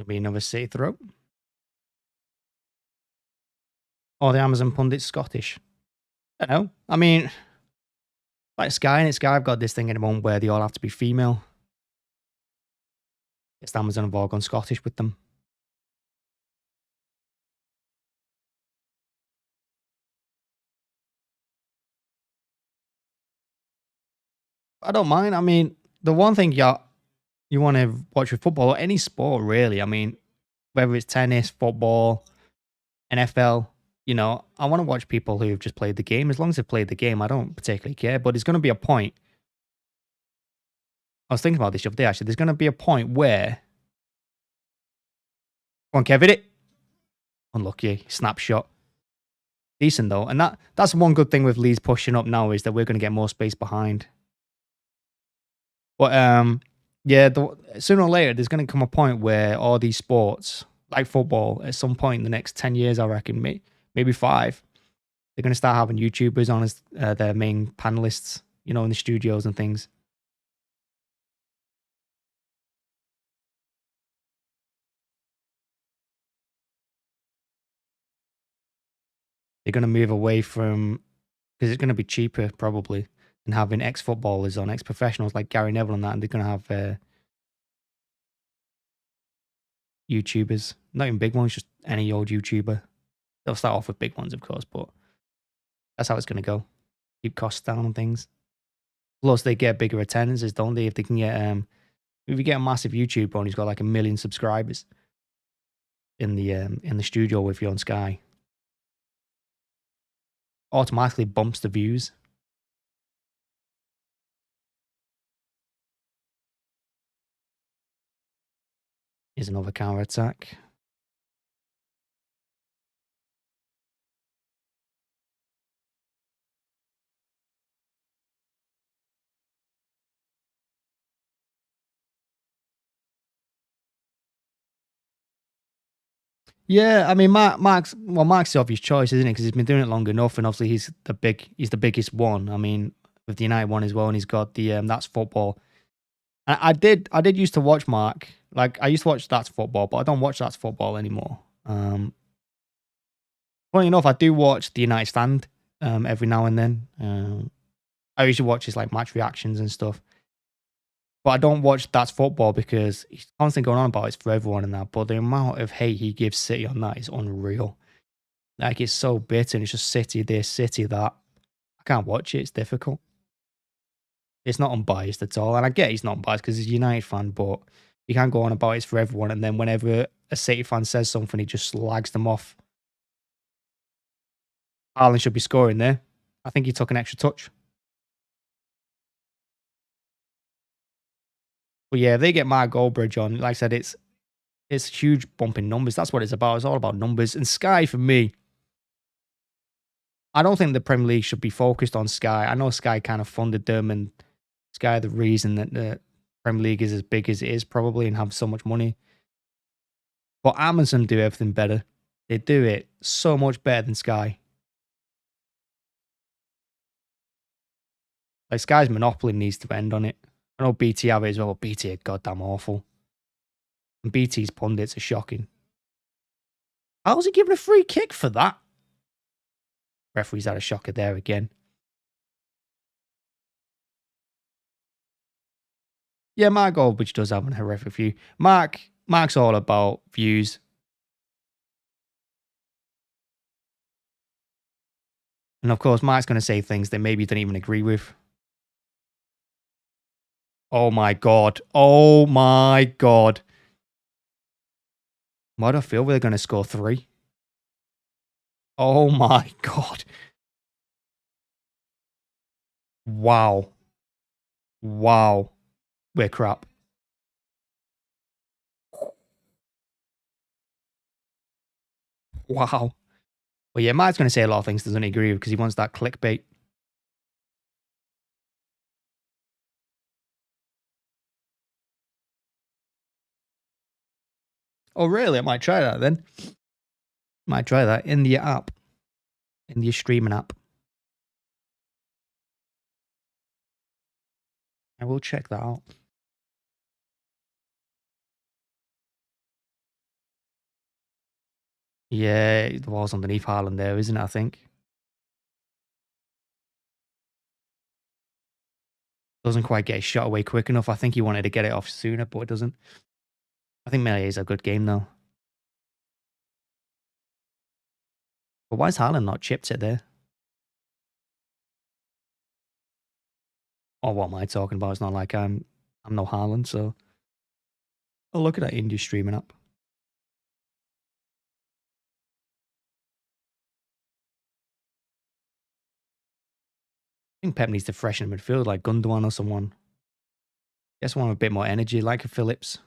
There'll be another City throw. Or the Amazon pundit's Scottish. I don't know. I mean, like Sky, and it's Sky, I've got this thing at the moment where they all have to be female. It's Amazon have all gone Scottish with them. I don't mind. I mean, the one thing you want to watch with football or any sport, really. I mean, whether it's tennis, football, NFL, you know, I want to watch people who've just played the game. As long as they've played the game, I don't particularly care. But there's going to be a point. I was thinking about this the other day, actually. There's going to be a point where. Come on, Kev, hit it. Unlucky. Snapshot. Decent, though. And that's one good thing with Leeds pushing up now is that we're going to get more space behind. But, yeah, sooner or later, there's going to come a point where all these sports, like football, at some point in the next 10 years, I reckon, maybe 5, they're going to start having YouTubers on as their main panelists, you know, in the studios and things. They're going to move away from, because it's going to be cheaper probably than having ex-footballers on, ex-professionals like Gary Neville and that, and they're going to have YouTubers, not even big ones, just any old YouTuber. They'll start off with big ones, of course, but that's how it's going to go. Keep costs down and things. Plus, they get bigger attendances, don't they? If they can get, if you get a massive YouTuber on who's got like 1 million subscribers in the studio with you on Sky, automatically bumps the views. Here's another counter attack. Yeah, I mean, Mark's the obvious choice, isn't it? Because he's been doing it long enough, and obviously he's the biggest one. I mean, with the United one as well, and he's got the That's Football. I did used to watch Mark. Like I used to watch That's Football, but I don't watch That's Football anymore. Funny enough, I do watch the United Stand every now and then. I usually watch his like match reactions and stuff. But I don't watch That's Football because he's constantly going on about it's for everyone and that. But the amount of hate he gives City on that is unreal. Like it's so bitter and it's just City this, City that. I can't watch it. It's difficult. It's not unbiased at all. And I get he's not unbiased because he's a United fan, but you can't go on about it's for everyone. And then whenever a City fan says something, he just slags them off. Haaland should be scoring there. I think he took an extra touch. But yeah, if they get Mark Goldbridge on, like I said, it's a huge bump in numbers. That's what it's about. It's all about numbers. And Sky, for me, I don't think the Premier League should be focused on Sky. I know Sky kind of funded them, and Sky the reason that the Premier League is as big as it is probably and have so much money. But Amazon do everything better. They do it so much better than Sky. Like Sky's monopoly needs to end on it. I know BT have it as well, but BT are goddamn awful. And BT's pundits are shocking. How's he giving a free kick for that? Referee's had a shocker there again. Yeah, Mark Goldbridge does have a horrific view. Mark's all about views. And of course, Mark's going to say things that maybe you don't even agree with. Oh my God. Oh my God. Why do I feel they're going to score 3? Oh my God. Wow. Wow. We're crap. Wow. Well, yeah, Mark's going to say a lot of things doesn't agree with because he wants that clickbait. Oh, really? I might try that then. Might try that in the app. In the streaming app. I will check that out. Yeah, the ball's underneath Haaland there, isn't it, I think? Doesn't quite get his shot away quick enough. I think he wanted to get it off sooner, but it doesn't. I think Meslier's a good game, though. But why is Haaland not chipped it there? Or what am I talking about? It's not like I'm no Haaland, so... Oh, look at that indie streaming up. I think Pep needs to freshen the midfield like Gundogan or someone. Get someone with a bit more energy, like a Phillips.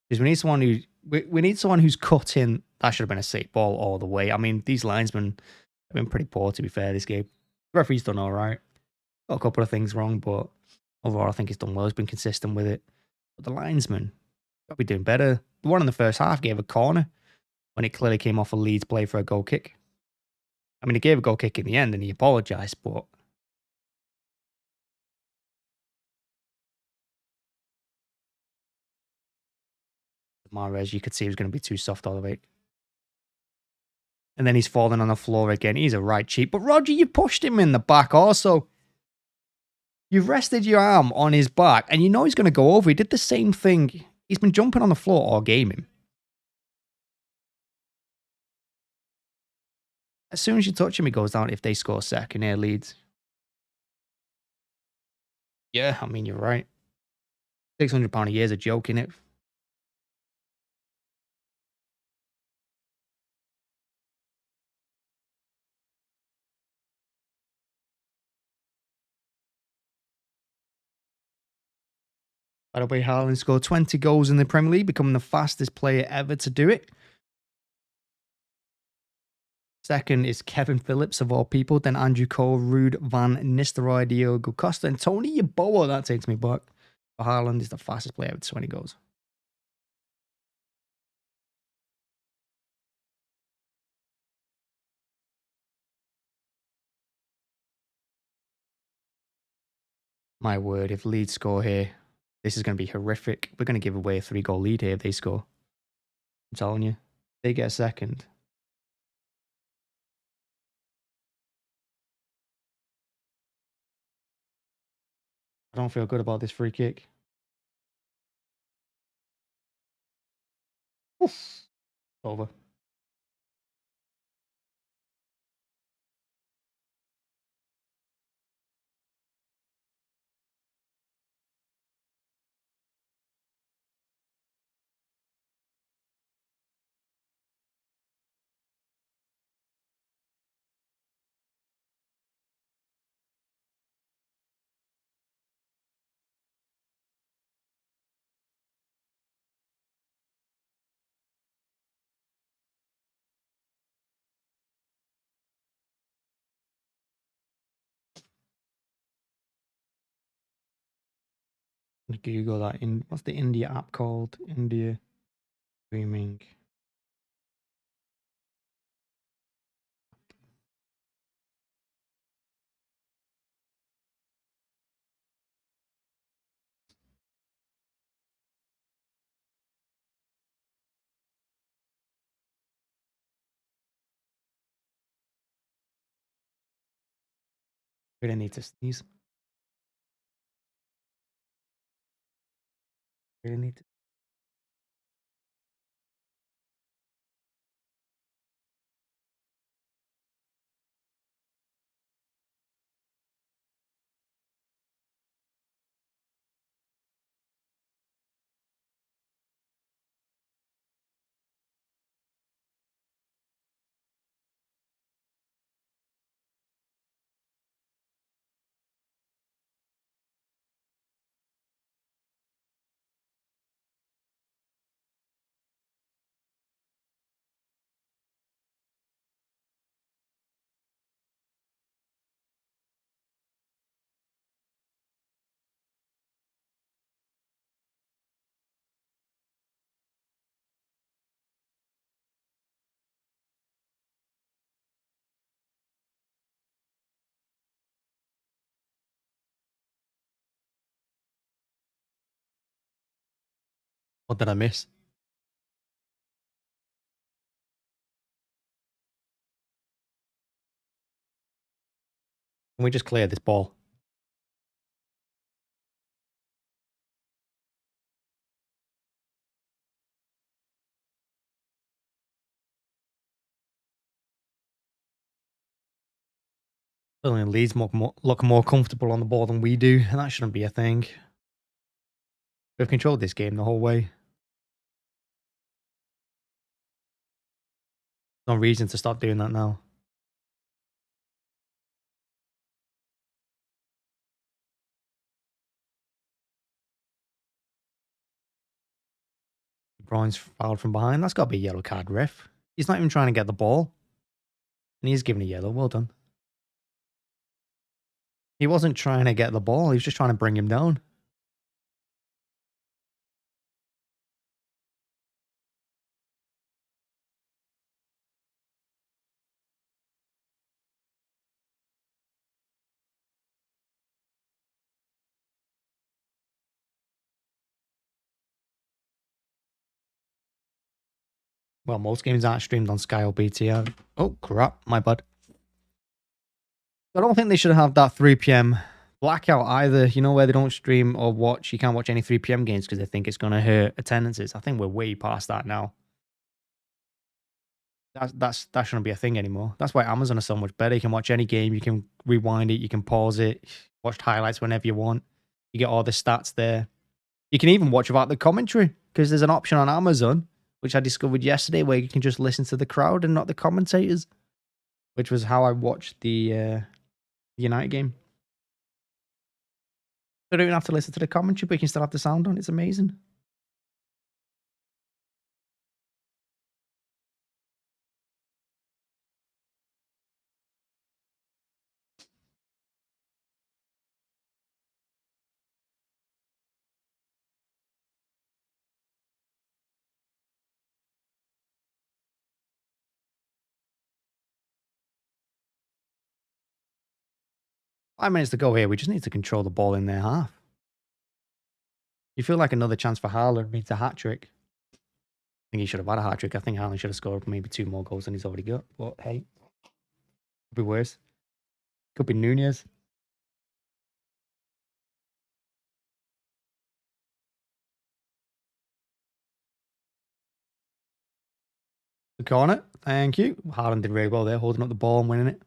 Because we need someone who... We need someone who's cut in. That should have been a safe ball all the way. I mean, these linesmen have been pretty poor, to be fair, this game. The referee's done all right. Got a couple of things wrong, but overall, I think he's done well. He's been consistent with it. But the linesman got to be doing better. The one in the first half gave a corner when it clearly came off a Leeds play for a goal kick. I mean, he gave a goal kick in the end and he apologised, but... Mahrez, you could see he was going to be too soft all the way. And then he's falling on the floor again. He's a right cheek. But Rodri, you pushed him in the back also. You've rested your arm on his back and you know he's going to go over. He did the same thing. He's been jumping on the floor all gaming. As soon as you touch him, he goes down if they score second here, Leeds. Yeah, I mean, you're right. £600 a year is a joke, innit? By the way, Haaland scored 20 goals in the Premier League, becoming the fastest player ever to do it. Second is Kalvin Phillips, of all people. Then Andrew Cole, Ruud van Nistelrooy, Diogo Costa, and Tony Yeboah. That takes me back. But Haaland is the fastest player with 20 goals. My word, if Leeds score here, this is going to be horrific. We're going to give away a 3-goal lead here if they score. I'm telling you. They get a second. I don't feel good about this free kick. Oof. Over. Google that. What's the India app called? India streaming. Really need to sneeze. Really need to. What did I miss? Can we just clear this ball? Feeling Leeds look more comfortable on the ball than we do, and that shouldn't be a thing. We've controlled this game the whole way. No reason to stop doing that now. Bruyne's fouled from behind. That's got to be a yellow card, ref. He's not even trying to get the ball. And he's given a yellow. Well done. He wasn't trying to get the ball. He was just trying to bring him down. Well, most games aren't streamed on Sky or BT. Oh, crap. My bad. I don't think they should have that 3 p.m. blackout either. You know, where they don't stream or watch. You can't watch any 3 p.m. games because they think it's going to hurt attendances. I think we're way past that now. That shouldn't be a thing anymore. That's why Amazon is so much better. You can watch any game. You can rewind it. You can pause it. Watch highlights whenever you want. You get all the stats there. You can even watch without the commentary because there's an option on Amazon, which I discovered yesterday, where you can just listen to the crowd and not the commentators, which was how I watched the United game. I don't even have to listen to the commentary, but you can still have the sound on. It's amazing. Five minutes to go here. We just need to control the ball in their half. You feel like another chance for Haaland means a hat-trick. I think he should have had a hat-trick. I think Haaland should have scored maybe 2 more goals than he's already got. But hey, could be worse. Could be Nunez. The corner. Thank you. Haaland did really well there, holding up the ball and winning it.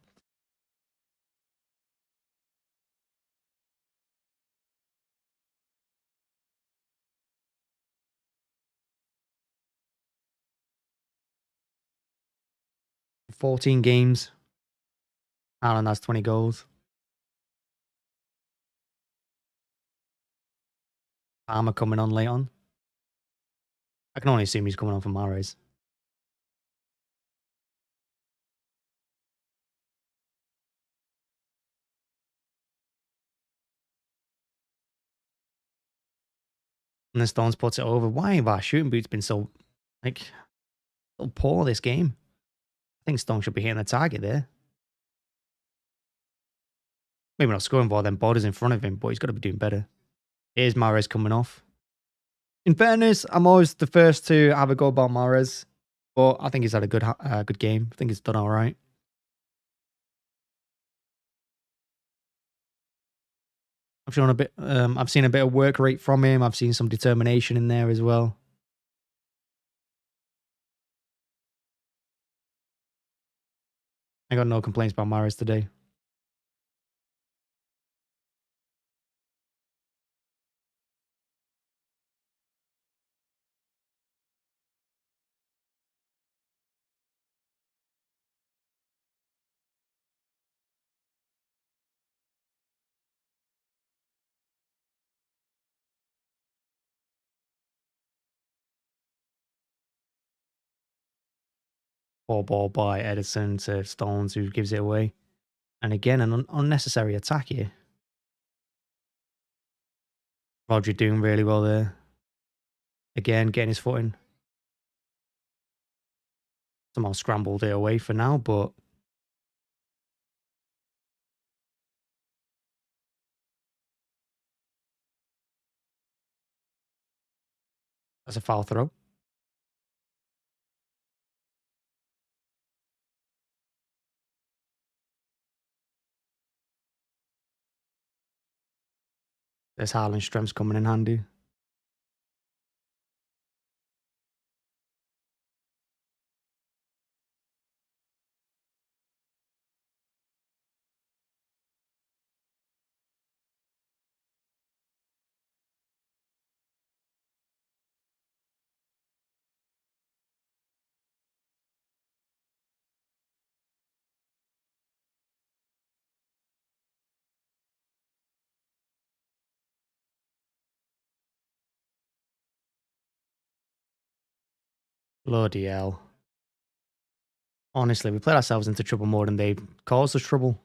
For 14 games. Haaland has 20 goals. Palmer coming on late on. I can only assume he's coming on for Mahrez. And then Stones puts it over. Why have our shooting boots been so poor this game? I think Stone should be hitting the target there. Maybe not scoring ball, then Borders in front of him, but he's got to be doing better. Here's Mahrez coming off. In fairness, I'm always the first to have a go about Mahrez, but I think he's had a good game. I think he's done all right. I've shown a bit. I've seen a bit of work rate from him. I've seen some determination in there as well. I got no complaints about Mahrez today. Poor ball by Ederson to Stones, who gives it away. And again, an unnecessary attack here. Rodri doing really well there. Again, getting his foot in. Somehow scrambled it away for now, but that's a foul throw. There's Haaland's strengths coming in handy. Bloody hell. Honestly, we played ourselves into trouble more than they caused us trouble.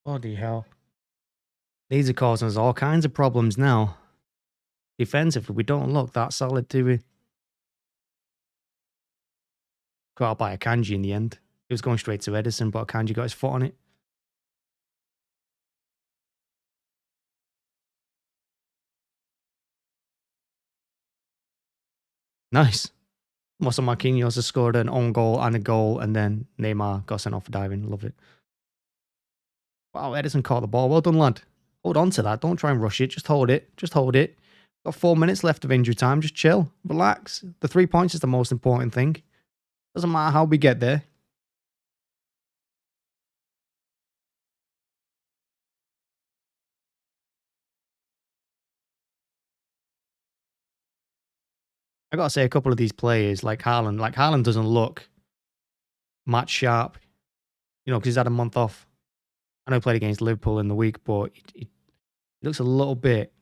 Bloody hell. These are causing us all kinds of problems now. Defensively, we don't look that solid, do we? Got out by Akanji in the end. It was going straight to Ederson, but Akanji got his foot on it. Nice. Most of Marquinhos has scored an own goal and a goal, and then Neymar got sent off for diving. Love it. Wow, Ederson caught the ball. Well done, lad. Hold on to that. Don't try and rush it. Just hold it. Just hold it. Got 4 minutes left of injury time. Just chill. Relax. The 3 points is the most important thing. Doesn't matter how we get there. I gotta say, a couple of these players, like Haaland doesn't look match sharp, because he's had a month off. I know he played against Liverpool in the week, but he looks a little bit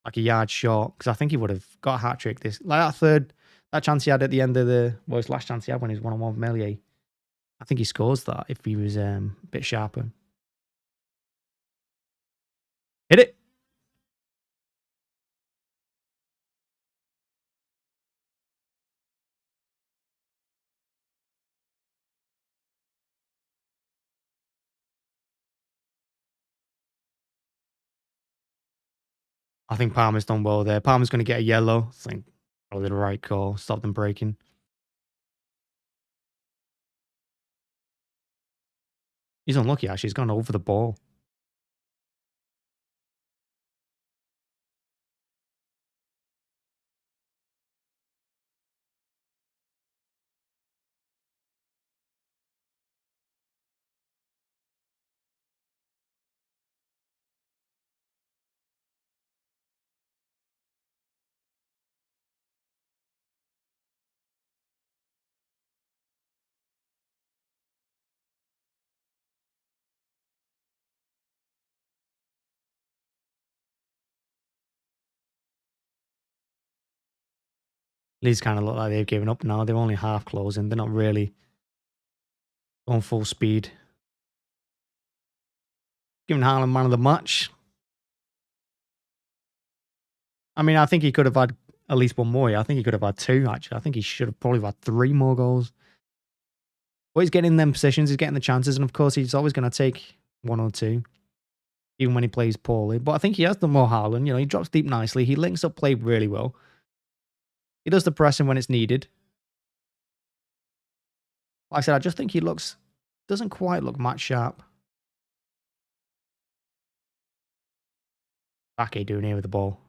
like a yard short, because I think he would have got a hat trick. That chance he had at the end of his last chance he had when he was one-on-one with Meslier. I think he scores that if he was a bit sharper. Hit it. I think Palmer's done well there. Palmer's going to get a yellow. I think probably the right call. Stop them breaking. He's unlucky, actually. He's gone over the ball. Leeds kind of look like they've given up now. They're only half closing. They're not really going full speed. Giving Haaland man of the match. I mean, I think he could have had at least one more. I think he could have had 2, actually. I think he should have probably had 3 more goals. But he's getting them positions. He's getting the chances. And, of course, he's always going to take 1 or 2, even when he plays poorly. But I think he has done more Haaland. He drops deep nicely. He links up play really well. He does the pressing when it's needed. Like I said, I just think he doesn't quite look match sharp. Ake doing here with the ball.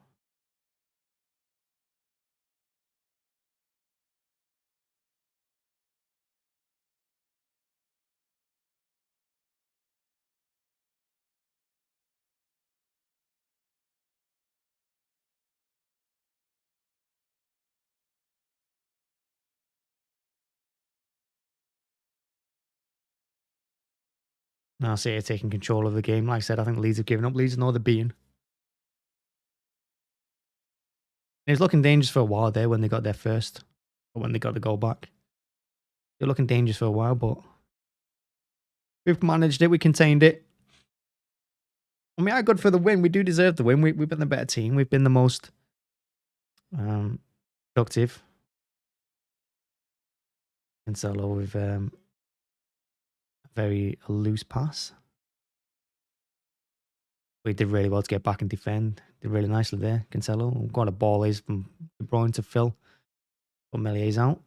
Now City taking control of the game. Like I said, I think Leeds have given up. Leeds know they're beaten. It was looking dangerous for a while there when they got there first. Or when they got the goal back. They're looking dangerous for a while, but we've managed it. We contained it. I mean, I'm good for the win. We do deserve the win. We've been the better team. We've been the most Productive. Cancelo with a very loose pass. We did really well to get back and defend. Did really nicely there, Cancelo. Got a ball is from Bruyne to Phil. But Meslier's out.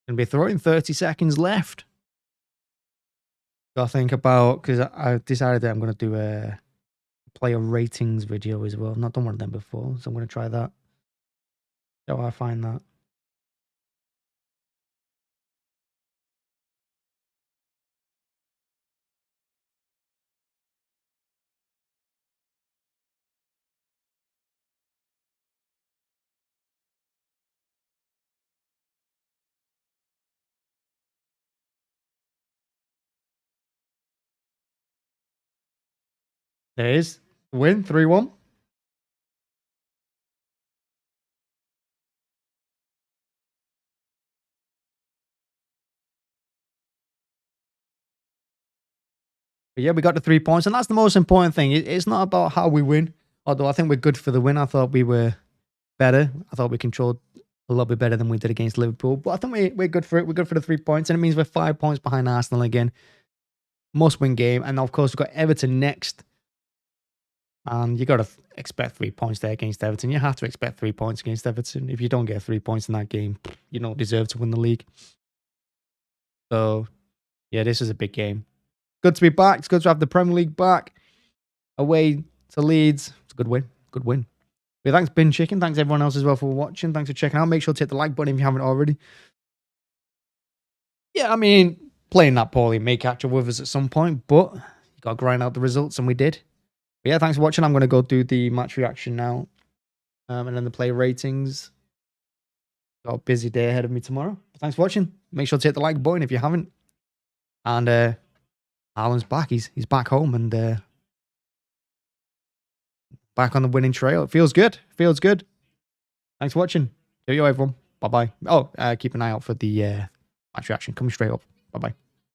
Gonna be throwing 30 seconds left. Got to think about, because I decided that I'm going to do a player ratings video as well. I've not done one of them before, so I'm going to try that. How I find that. There it is. Win 3-1. But yeah, we got the 3 points, and that's the most important thing. It's not about how we win, although I think we're good for the win. I thought we were better. I thought we controlled a little bit better than we did against Liverpool, but I think we're good for it. We're good for the 3 points, and it means we're 5 points behind Arsenal again. Must-win game, and of course, we've got Everton next. And you got to expect 3 points there against Everton. You have to expect 3 points against Everton. If you don't get 3 points in that game, you don't deserve to win the league. So, yeah, this is a big game. Good to be back. It's good to have the Premier League back. Away to Leeds. It's a good win. Good win. But thanks, Bin Chicken. Thanks, everyone else as well for watching. Thanks for checking out. Make sure to hit the like button if you haven't already. Yeah, I mean, playing that poorly may catch up with us at some point, but you got to grind out the results, and we did. But yeah, thanks for watching. I'm going to go do the match reaction now. And then the player ratings. Got a busy day ahead of me tomorrow. But thanks for watching. Make sure to hit the like button if you haven't. And Haaland's back. He's back home and back on the winning trail. It feels good. Feels good. Thanks for watching. Cheerio, everyone. Bye-bye. Oh, keep an eye out for the match reaction coming straight up. Bye-bye.